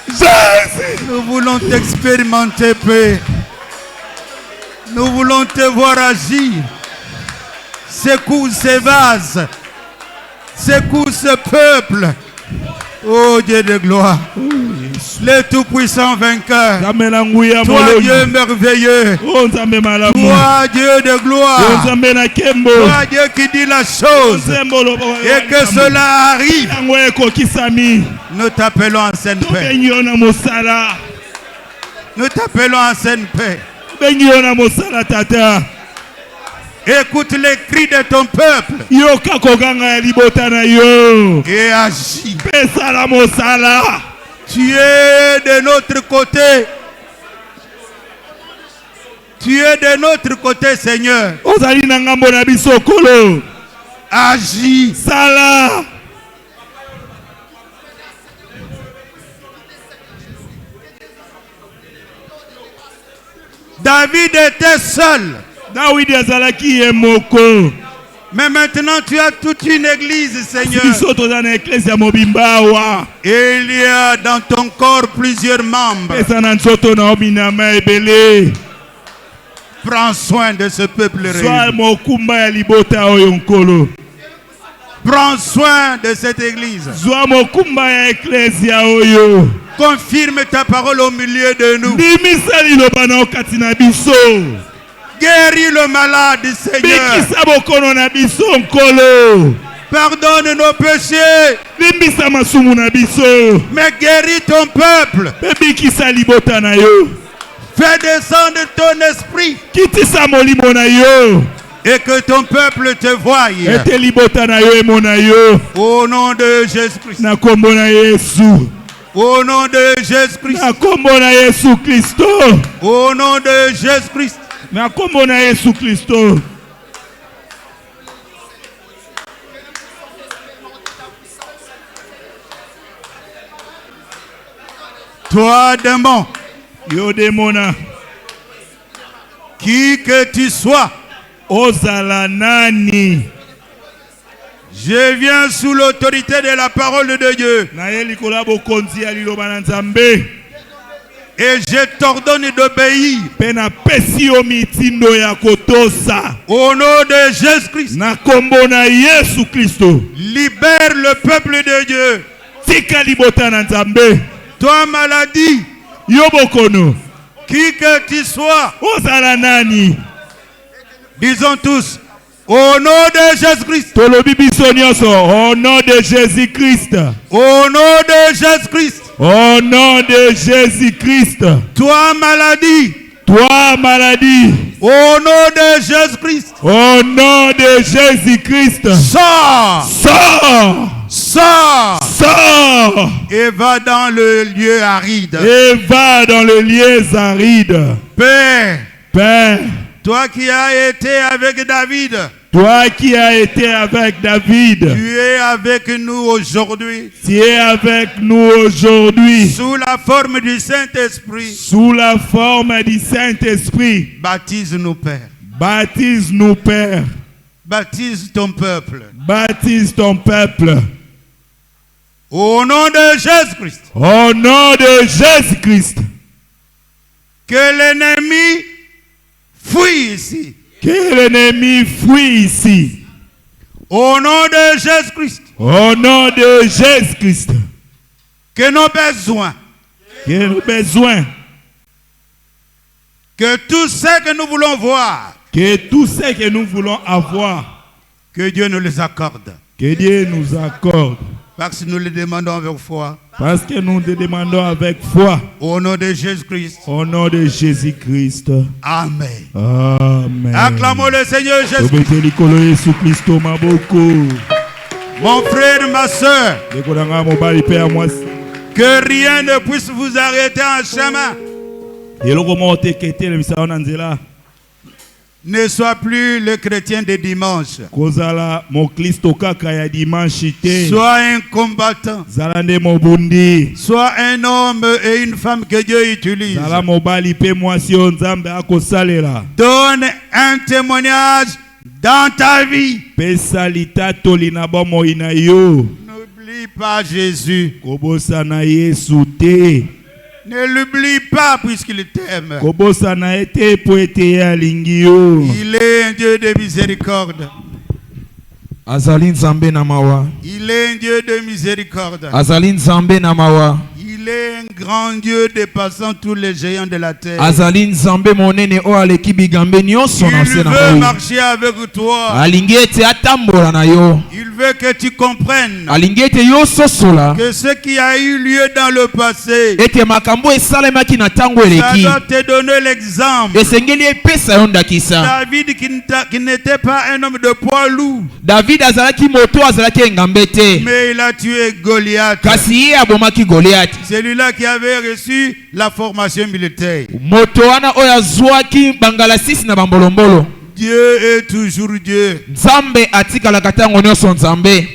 Jésus.
Nous voulons t'expérimenter, Père. Nous voulons te voir agir. Secoue ces vases. Secoue ce peuple. Oh Dieu de gloire. Le tout-puissant vainqueur.
Nzambe na nguya
Toi
molongi.
Dieu merveilleux.
Oh Nzambe malamu.
Toi Dieu de
Oh
gloire.
Nzambe na kembo.
Toi Dieu qui dit la chose.
Nzambe oloba.
Et que cela arrive.
Yango ekokisami.
Nous t'appelons en sainte paix.
Tobengi yo na mosala.
Nous t'appelons en sainte paix.
Tobengi yo na mosala tata.
Écoute les cris de ton peuple.
Yoka koganga ya libota na yo.
Et agis.
Pesa la mosala.
Tu es de notre côté. Tu es de notre côté, Seigneur.
Ozali na ngambo na biso kolo.
Agis.
Sala.
David était seul.
Dawidi azalaki ye moko.
Mais maintenant, tu as toute une église, Seigneur.
Biso toza na eklesia mobimba awa.
Et il y a dans ton corps plusieurs membres.
Pesa na nzoto na obinama ebele.
Prends soin de ce peuple
Soa
réuni.
mokumba ya libota oyo nkolo.
Prends soin de cette église.
Zwa mokumba ya eklesia oyo.
Confirme ta parole au milieu de nous.
Bimisa liloba na okati na biso.
Guéris le malade, Seigneur.
Bikisa bokono na biso nkolo.
Pardonne nos péchés.
Limbisa masumu na biso.
Mais guéris ton peuple.
Pe bikisa libota na yo.
Fais descendre ton esprit.
Kitisa molimo na yo.
Et que ton peuple te voie.
Ete libota na yo emona yo.
Au nom de Jésus-Christ.
Na kombo na Yesu.
Au nom de Jésus-Christ.
Na kombo na Yesu Kristo.
Au nom de Jésus-Christ.
Na kombo na Yesu Kristo.
Toi, démon,
Yo demona.
qui que tu sois,
Ozala nani.
je viens sous l'autorité de la parole de Dieu.
Na ye likola bokonzi ya liloba na Nzambe.
Et je t'ordonne d'obéir.
Pe na pesi yo mitindo ya kotosa.
Au nom de Jésus-Christ.
Na kombo na Yesu Kristo.
Libère le peuple de Dieu.
Tika libota na Nzambe.
Toi, maladie,
Yo bokono.
qui que tu sois,
Ozala nani.
disons tous, au nom de Jésus-Christ.
Tolobi biso nyonso. Au nom de Jésus-Christ.
Au nom de Jésus-Christ.
Au nom de Jésus-Christ.
Toi, maladie,
Toi, maladie.
au nom de Jésus-Christ.
Au nom de Jésus-Christ.
Sors,
Sors.
sors
Sors.
et va dans le lieu aride.
Et va dans le lieu aride.
Père,
Père,
toi qui as été avec David,
toi qui as été avec David,
tu es avec nous aujourd'hui.
tu es avec nous aujourd'hui.
Sous la forme du Saint-Esprit,
Sous la forme du Saint-Esprit.
baptise-nous, Père.
Baptise-nous, Père.
baptise ton peuple.
Baptise ton peuple.
Au nom de Jésus-Christ.
Au nom de Jésus-Christ.
Que l'ennemi fuit ici.
Que l'ennemi fuit ici.
Au nom de Jésus-Christ.
Au nom de Jésus-Christ.
Que nos besoins.
Que nos besoins.
Que tout ce que nous voulons voir.
Que tout ce que nous voulons avoir.
Que Dieu nous les accorde.
Que Dieu nous accorde.
Parce que nous le demandons avec foi.
Parce que nous le demandons avec foi.
Au nom de Jésus-Christ.
Au nom de Jésus-Christ.
Amen.
Amen.
Acclamons le Seigneur Jésus-Christ. Mon frère, ma soeur. Que rien ne puisse vous arrêter en chemin. Ne sois plus le chrétien de dimanche. Sois un combattant. Sois un homme et une femme que Dieu utilise. Donne un témoignage dans ta vie. N'oublie pas Jésus. Ne l'oublie pas puisqu'il t'aime. Il est un Dieu de miséricorde. Il est un Dieu de miséricorde. Il est un grand Dieu dépassant tous les géants de la terre. Il veut marcher avec toi. Il veut que tu comprennes que ce qui a eu lieu dans le passé, ça doit te donner l'exemple. David qui n'était pas un homme de poids lourd, mais il a tué Goliath. Celui-là qui avait reçu la formation militaire. Dieu est toujours Dieu.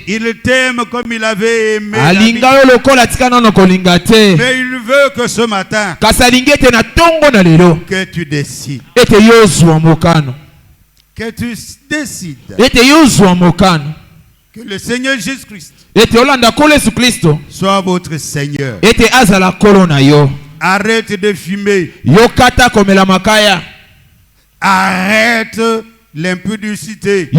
Il t'aime comme il avait aimé. Mais il veut que ce matin, que tu décides. Que tu décides. Que le Seigneur Jésus-Christ soit votre Seigneur. Arrête de fumer. Arrête l'impudicité.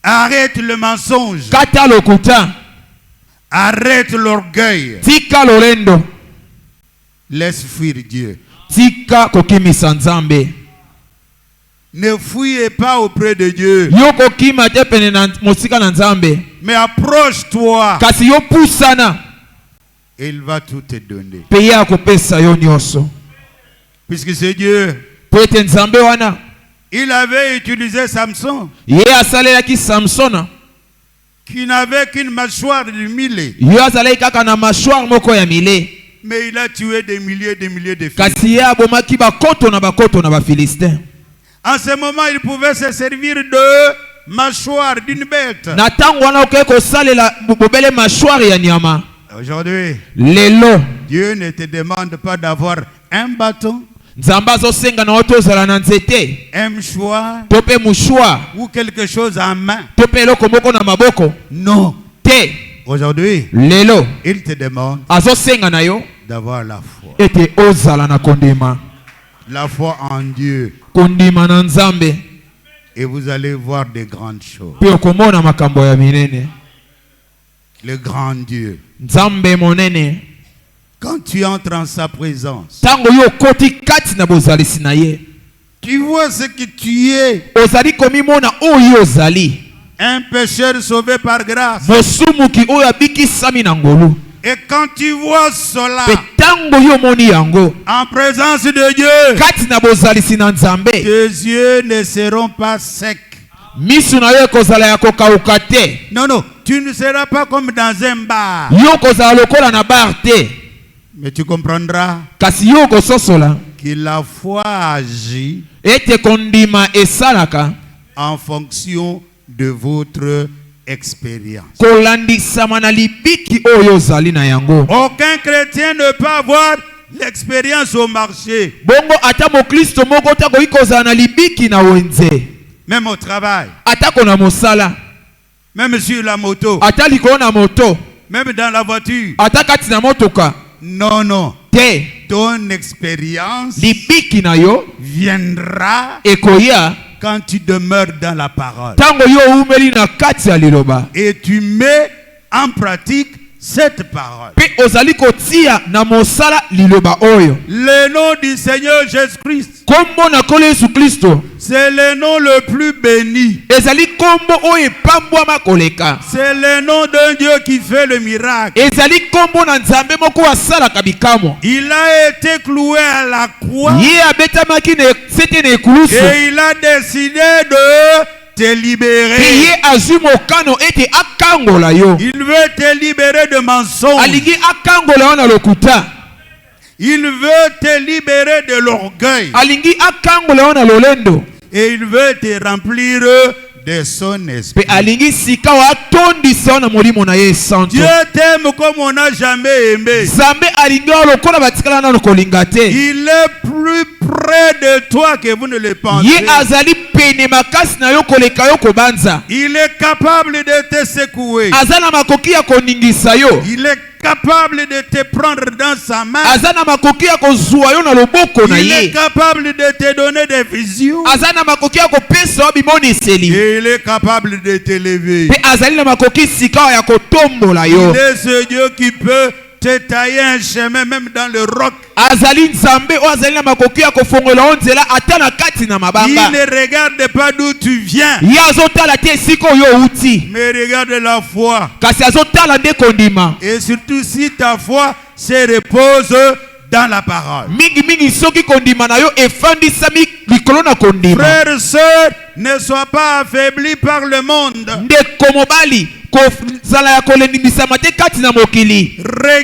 Arrête le mensonge. Arrête l'orgueil. Laisse fuir Dieu. Ne fouillez pas auprès de Dieu. Mais approche-toi. Et il va tout te donner. Puisque c'est Dieu. Il avait utilisé Samson. Qui n'avait qu'une mâchoire de millet. Mais il a tué des milliers de Philistins. En ce moment, il pouvait se servir de mâchoire d'une bête. Aujourd'hui, Dieu ne te demande pas d'avoir un bâton, un mouchoir ou quelque chose en main. Non. Aujourd'hui, il te demande d'avoir la foi. La foi en Dieu. Et vous allez voir des grandes choses. Le grand Dieu. Quand tu entres en sa présence, tu vois ce que tu es. Un pécheur sauvé par grâce. Et quand tu vois cela en présence de Dieu, tes yeux ne seront pas secs. Non, tu ne seras pas comme dans un bar. Mais tu comprendras que la foi agit en fonction de votre expérience. Aucun chrétien ne peut avoir l'expérience au marché. même au travail,
atako na mosala,
même sur la moto,
ata likolo na moto,
même dans la voiture.
ata kati na motoka.
Non, non.
Te
Ton expérience
libiki na yo
viendra
ekoya
quand tu demeures dans la parole.
tango yo umeli na kati ya liloba.
Et tu mets en pratique cette parole.
Pe ozali kotia na mosala liloba oyo.
Le nom du Seigneur Jésus-Christ,
Kombo na kolo Yesu Kristo.
c'est le nom le plus béni.
Ezali kombo oyo epambwama koleka.
C'est le nom d'un Dieu qui fait le miracle.
Ezali kombo na nzambe moko asalaka bikamo.
Il a été cloué à la croix
Ye abetamaki na sete na ekulusu.
et il a décidé de te
Pe
libérer.
ye azwi mokano ete akangola yo.
Il veut te libérer de mensonges.
Alingi akangola yo na lokuta.
Il veut te libérer de l'orgueil.
Alingi akangola yo na lolendo.
Et il veut te remplir de son
Pe
esprit.
alingi sika wa atondisa yo na molimo na ye santo.
Dieu t'aime comme on n'a jamais aimé.
Nzambe alingi yo lokola batikala nano kolinga te.
Il est plus près de toi que vous ne le pensez.
Ye azali pene makasi na yo koleka yo kobanza.
Il est capable de te secouer.
Azana makoki ya koningisa yo.
Il est capable de te prendre dans sa main.
Azana makoki ya kozwa yo na loboko na
Il est
ye.
capable de te donner des visions.
Azana makoki ya kopesa yo bimoniseli.
Et il est capable de t'élever.
Pe azali na makoki sika ya kotombola yo.
Il est ce Dieu qui peut te tailler un chemin même dans le roc.
Azali nzambe o azali na makoki ya kofongola yo nzela ata na kati na
Il
mabanga.
ne regarde pas d'où tu viens,
Ye azotala te esika oyo outi.
mais regarde la foi.
Kasi azotala nde kondima.
Et surtout si ta foi se repose dans la parole.
Mingi mingi soki kondima na yo efandisami likolo na kondima.
Frères et sœurs, ne sois pas affaiblis par le monde.
Ndeko mobali kozala ya kolendimisa te kati na mokili.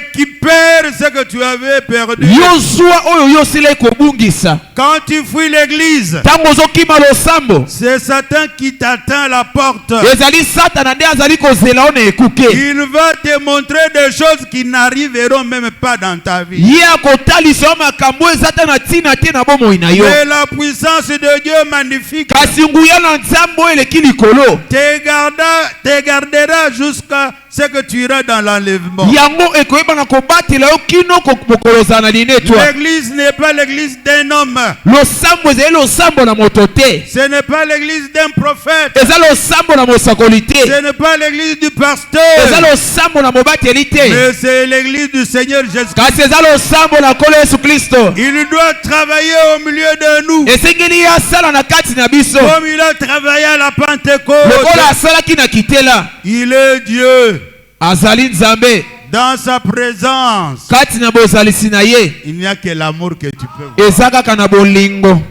Récupère ce que tu avais perdu.
Yo zwa oyo yo sila kobungisa.
Quand tu fuis l'église,
Tango ozokima losambo.
c'est Satan qui t'attend à la porte.
Ezali satana nde azali kozela yo na ekuke.
Il va te montrer des choses qui n'arriveront même pas dans ta vie.
Ye akotalisa yo makambo ezata na ntina te na bomoi na yo.
Mais la puissance de Dieu magnifique
Kasi nguya na nzambe oyo eleki likolo.
te gardera jusqu'à ce que tu iras dans l'enlèvement.
Yango ekoyeba kobatela yo kino mokolo na linetwa.
L'église n'est pas l'église d'un homme.
Losambo ezali losambo na moto te.
Ce n'est pas l'église d'un prophète.
Eza losambo na mosakoli te.
Ce n'est pas l'église du
Eza
pasteur.
losambo na mobateli te.
Mais c'est l'église du Seigneur Jésus.
Kasi eza losambo na kolo Yesu Kristo.
Il doit travailler au milieu de nous.
Esengeli ye asala na kati na biso.
Comme il a travaillé à la Pentecôte.
Lokola asalaki na kitela.
Il est Dieu.
Azali nzambe.
Dans sa présence,
Kati na bozalisi na ye.
il n'y a que l'amour que tu peux voir.
Eza kaka na bolingo.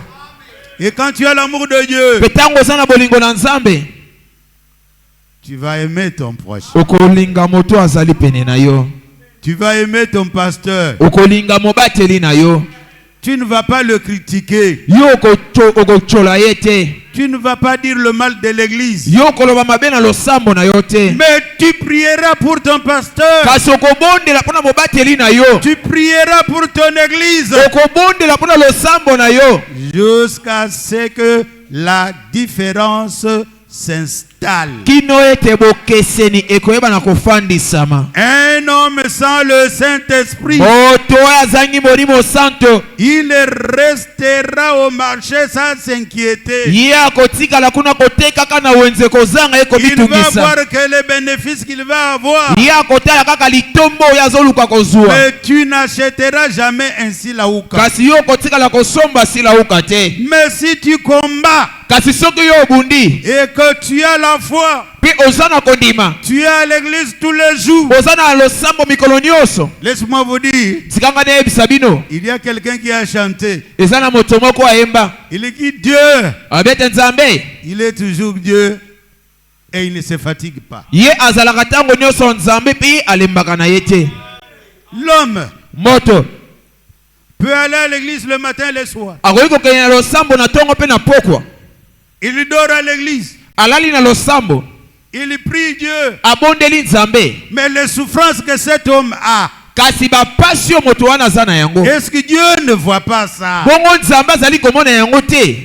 Et quand tu as l'amour de Dieu,
Pe tango oza na bolingo na nzambe.
tu vas aimer ton proche.
Okolinga moto azali pene na yo.
Tu vas aimer ton pasteur.
Okolinga mobateli na yo.
Tu ne vas pas le critiquer.
Yo okochola ye te.
Tu ne vas pas dire le mal de l'église.
Yo koloba mabe na losambo na yo te.
Mais tu prieras pour ton pasteur.
Kasi okobondela mpona mobateli na yo.
Tu prieras pour ton église.
Okobondela mpona losambo na yo.
Jusqu'à ce que la différence s'installe.
Kino ete bokeseni ekoyeba na kofandisama.
Un homme sans le Saint-Esprit,
Moto azangi molimo santo.
il restera au marché sans s'inquiéter.
Ye akotikala kuna koteka kana wenze kozanga
Il va
ekobitungisa.
voir que les bénéfices qu'il va avoir.
Ye akotala kaka litombo oyo azoluka kozwa.
Mais tu n'achèteras jamais ainsi la ouka.
Kasi yo kotikala kosomba sila uka te.
Mais si tu combats
Kasi soki yo obundi.
et que tu as la foi,
Pe oza na kondima.
tu es à l'église tous les jours.
Oza na losambo mikolo nyonso.
Laisse-moi vous dire,
Tikanga neyebisa bino.
il y a quelqu'un qui a chanté.
Eza na moto moko ayemba.
Il dit Dieu,
Abete nzambe.
il est toujours Dieu et il ne se fatigue pas.
Ye azalaka tango nyonso nzambe pe alembaka na ye te.
L'homme
Moto.
peut aller à l'église le matin et le soir.
Akoki kokende na losambo na tongo pe na pokwa.
Il dort à l'église.
Alali na losambo.
Il prie Dieu.
Abondeli nzambe.
Mais les souffrances que cet homme a,
Kasi bapasi yo moto wana aza na yango.
est-ce que Dieu ne voit pas ça?
Bongo nzambe azali komona yango te.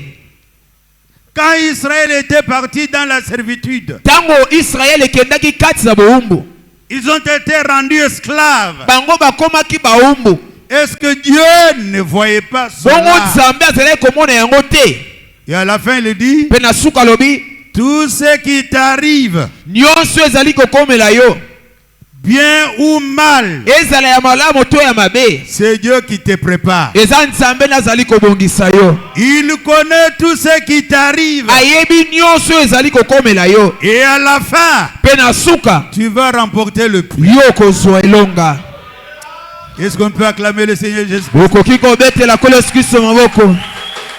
Quand Israël était parti dans la servitude,
tango Israël ekendaki kati na boumbu,
ils ont été rendus esclaves.
bango bakomaki baumbu.
Est-ce que Dieu ne voyait pas
Bongo
cela?
Nzambe azalaki komona yango te.
Et à la fin, il dit,
Pe na suka lobi,
tout ce qui t'arrive,
nyonso ezali kokomela yo,
bien ou mal,
ezala ya malamu to ya mabe,
c'est Dieu qui te prépare.
eza Nzambe nazali kobongisa yo.
Il connaît tout ce qui t'arrive.
Ayebi nyonso ezali kokomela yo.
Et à la fin,
Pe na suka
tu vas remporter le prix.
yo kozwa elonga.
Est-ce qu'on peut acclamer le Seigneur Jésus?
Okoki kobetela Nkolo Yesu Kristo maboko.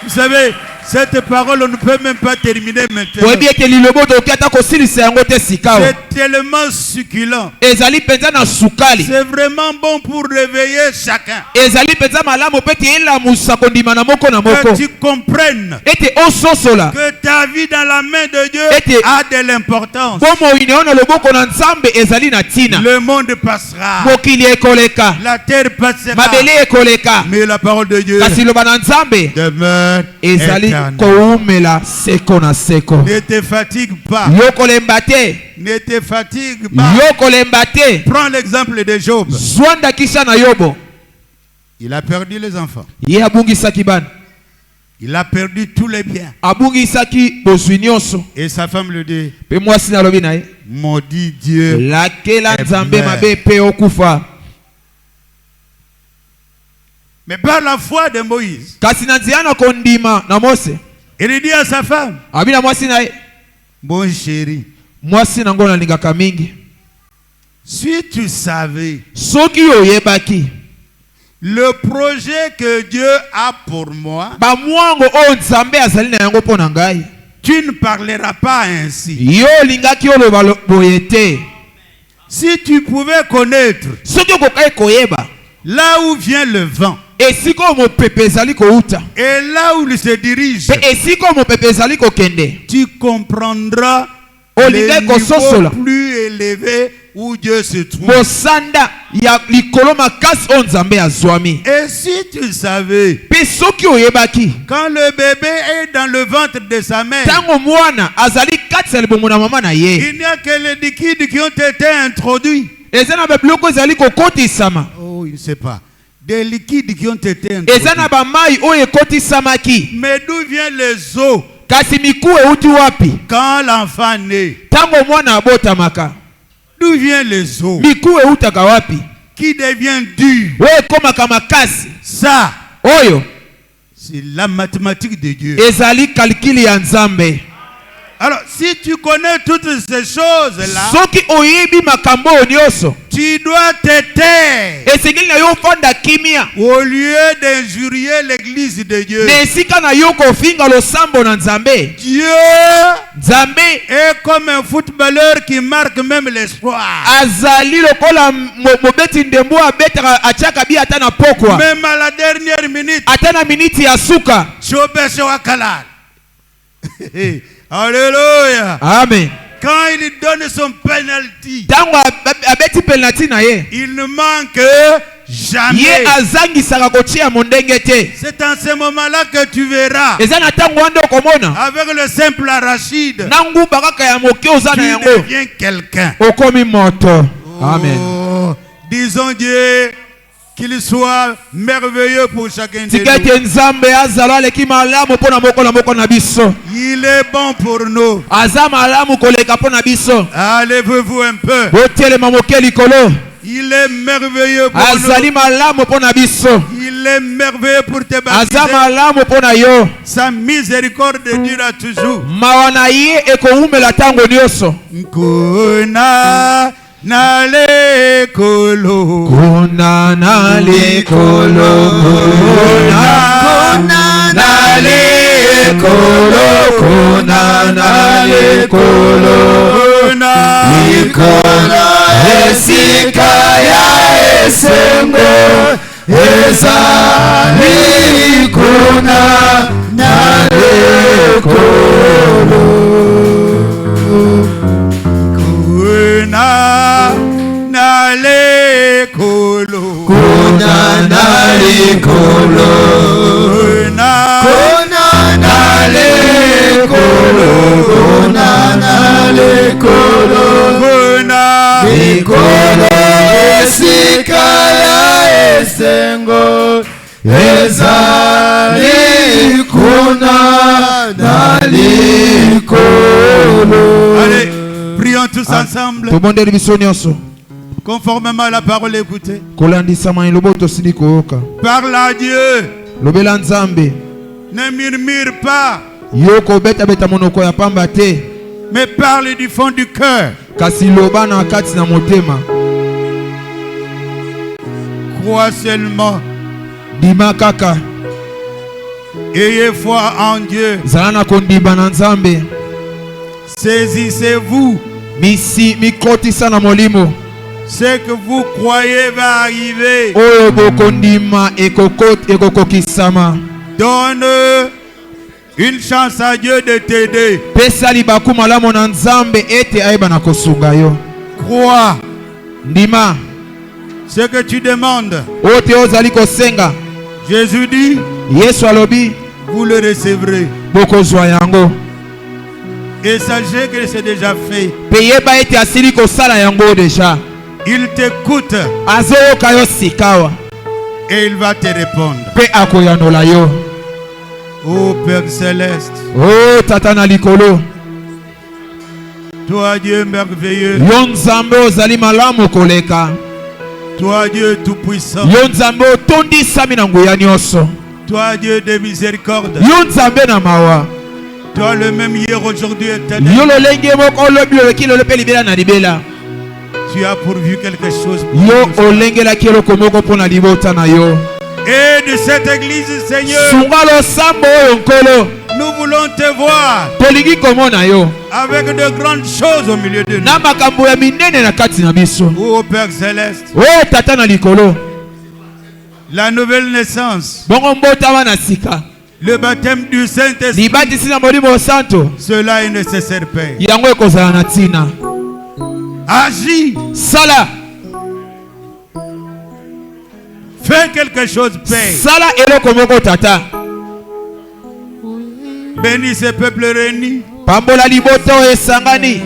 Vous savez, cette parole, on ne peut même pas terminer maintenant.
Oyebi ete lilobo tokoki ata kosilisa yango te sika o.
C'est tellement succulent.
Ezali penza na sukali.
C'est vraiment bon pour réveiller chacun.
Ezali penza malamu pe te elamusa kondima na moko na moko.
Que tu comprennes
Ete ososola.
que ta vie dans la main de Dieu
Ete-
a de l'importance.
Bomo ineo na loboko na Nzambe ezali na tina.
Le monde passera.
Mokili ekoleka.
La terre passera.
Mabele ekoleka.
Mais la parole de Dieu
Kasi loba na Nzambe
demeure
ezali
éternelle.
koumela seko na seko.
Ne te fatigue pas.
Yo kolemba te.
Ne te fatigue pas.
Yo kolemba te.
Prends l'exemple de Job.
Zwanda kisha na Yobo.
Il a perdu les enfants.
Ye abungisaki bana.
Il a perdu tous les biens.
Abungisaki bozwi nyonso.
Et sa femme le dit,
Pe mwasi na lobi na ye.
maudit Dieu.
Lakela Nzambe
Amen.
mabe pe okufa.
Mais par la foi de Moïse,
Kasi na nzia na kondima na Mose.
il dit à sa femme,
Abi na mwasi na ye.
mon chéri,
Mwasi nango nalingaka mingi.
si tu savais
Soki oyebaki.
le projet que Dieu a pour moi,
Ba mwango o Nzambe azali na yango pona ngai.
tu ne parleras pas ainsi.
Yo lingaki oloba boye te.
Si tu pouvais connaître
Soki okokai koyeba.
là où vient le vent
Esiko mopepe ezali kouta.
et là où il se dirige,
Pe esiko mopepe ezali kokende.
tu comprendras
Olingai
le
kososola.
niveau plus élevé où Dieu se trouve.
Mosanda ya likolo makasi o Nzambe azwami.
Et si tu savais,
Pe soki oyebaki.
quand le bébé est dans le ventre de sa mère,
Tango mwana azali kati ya libongo na mama na ye.
il n'y a que les liquides qui ont été introduits.
Eza na babiloko ezali kokotisama.
Oh, il ne sait pas. Des liquides qui ont été
Eza
introduits.
na bamai oyo ekotisamaki.
Mais d'où viennent les eaux
Kasi miku euti wapi?
quand l'enfant naît?
Tango mwana abotamaka.
D'où viennent les eaux
Miku eutaka wapi?
qui deviennent dures?
Oyo ekomaka makasi.
Ça,
Oyo
c'est la mathématique de Dieu.
ezali kalkili ya Nzambe.
Alors, si tu connais toutes ces choses-là,
Soki oyebi makambo oyo nyonso,
tu dois te taire
esengeli na yo ofanda kimia.
au lieu d'injurier l'église de Dieu.
Na esika na yo kofinga losambo na Nzambe.
Dieu
Nzambe
est comme un footballeur qui marque même l'espoir.
azali lokola mobeti ndembo abetaka atiaka bi ata na pokwa.
Même à la dernière minute,
Ata na miniti ya suka.
Chobeshe Wakalal. Alléluia.
Amen.
Quand il donne son penalty,
Tango abeti penalty na ye.
il ne manque
Ye
jamais.
azangisaka kotia mondenge te.
C'est en ce moment-là que tu verras,
Eza na tango wana okomona.
avec le simple arachide,
Nangu bakaka ya moke oza
tu
na yango.
deviens quelqu'un.
Okomi moto. Amen.
Oh, disons Dieu qu'il soit merveilleux pour chacun de
Tika
nous.
ete Nzambe azala aleki malamu mpona moko na moko na biso.
Il est bon pour nous.
Aza malamu koleka mpona biso.
Allez-vous un peu.
Botelema moke likolo.
Il est merveilleux pour
Azali
nous.
malamu mpona biso.
Il est merveilleux pour te baptiser.
Aza malamu mpona yo.
Sa miséricorde dura toujours.
Mawa na ye ekowumela ntango nyonso.
Nkuna na lekolo.
Kuna na likolo. Kuna na likolo. Kuna na likolo.
Nkuna
Esika ya esengo ezali kuna na lekolo.
Kuna na lekolo.
Kuna na likolo.
Kuna
Na lekolo.
bonana lekolo
Bona
likolo esika ya esengo ezali kuna na likolo.
Allez, prions tous ensemble,
tobondeli biso nyonso
conformément à la parole écoutée.
kolandisama elobo tosili koyoka.
Parle à Dieu,
Lobela Nzambe,
ne murmure pas,
yo kobeta monoko ya pamba te,
mais parle du fond du cœur.
kasi loba na kati na motema.
Crois seulement,
Dima kaka,
ayez foi en Dieu,
zala na kondiba na Nzambe.
saisissez-vous.
Misi mikotisa na molimo.
Ce que vous croyez va arriver.
Oyo bokondima ekokokisama.
Donne une chance à Dieu de t'aider.
Pesa libaku malamu na Nzambe ete aiba na kosunga yo.
Crois
Ndima
ce que tu demandes.
ote ozali kosenga.
Jésus dit,
Yesu alobi
vous le recevrez.
bokozwa yango.
Et sachez que c'est déjà fait.
Pe yeba ete asili kosala yango deja.
Il t'écoute
Azoyoka yo sikawa.
et il va te répondre.
Pe akoyanola yo.
Ô Père Céleste,
Oh tata na likolo,
toi Dieu merveilleux,
yo Nzambe ozali malamu koleka.
toi Dieu tout-puissant,
Yo Nzambe otondisami na nguya nyonso.
toi Dieu de miséricorde,
Yo Nzambe na mawa.
toi le même hier, aujourd'hui, éternel.
Yo lolenge moko olobi oleki lolope libela na libela.
Tu as pourvu quelque chose pour
Yo
nous.
olengelaki eloko moko mpona libota na yo.
Et de cette église, Seigneur,
Sunga losambo oyo nkolo,
nous voulons te voir
tolingi komona yo
avec de grandes choses au milieu de nous.
na makambo ya minene na kati na biso.
Ô Père Céleste,
O tata na likolo,
la nouvelle naissance,
bongo mbotama na sika,
le baptême du Saint-Esprit,
libatisi na molimo santo,
cela est nécessaire, Père.
yango ekozala na ntina.
Agis,
Sala,
fais quelque chose, Père.
sala eloko moko tata.
Bénis ce peuple réuni.
Pambola libota oyo esangani.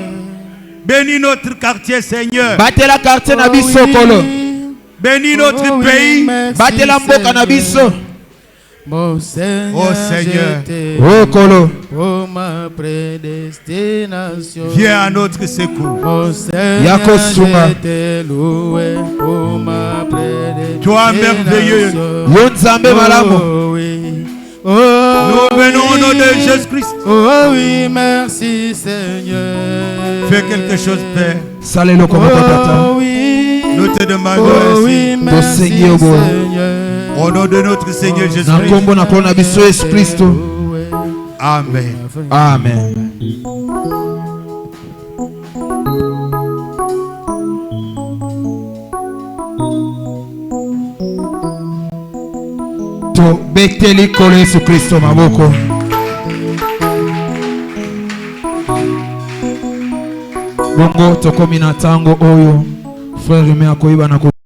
Bénis notre quartier, Seigneur.
Batela quartier na biso kolo.
Bénis notre pays.
Batela mboka na biso.
Mon Seigneur,
Oh Seigneur,
Oh kolo,
pour ma prédestination.
viens à notre secours.
Mon Seigneur,
Yako sunga.
je t'ai loué pour ma prédestination.
Toi merveilleux.
yo Nzambe malamu.
Oh oui. Oh,
Nous venons au nom de
oui.
Jésus-Christ.
Oh oui, merci Seigneur.
Fais quelque chose, Père.
Sala eloko moko tata.
Oh oui.
Nous te demandons
Oh
ainsi.
oui, merci
Tosengi yo boye.
Seigneur.
Au nom de notre Seigneur
Na
Jésus-Christ.
kombo na kolo na biso Yesu Kristo.
Amen.
Amen. To beteli kolo Yesu Kristo maboko. Bongo tokomi na tango oyo frère me akoyiba na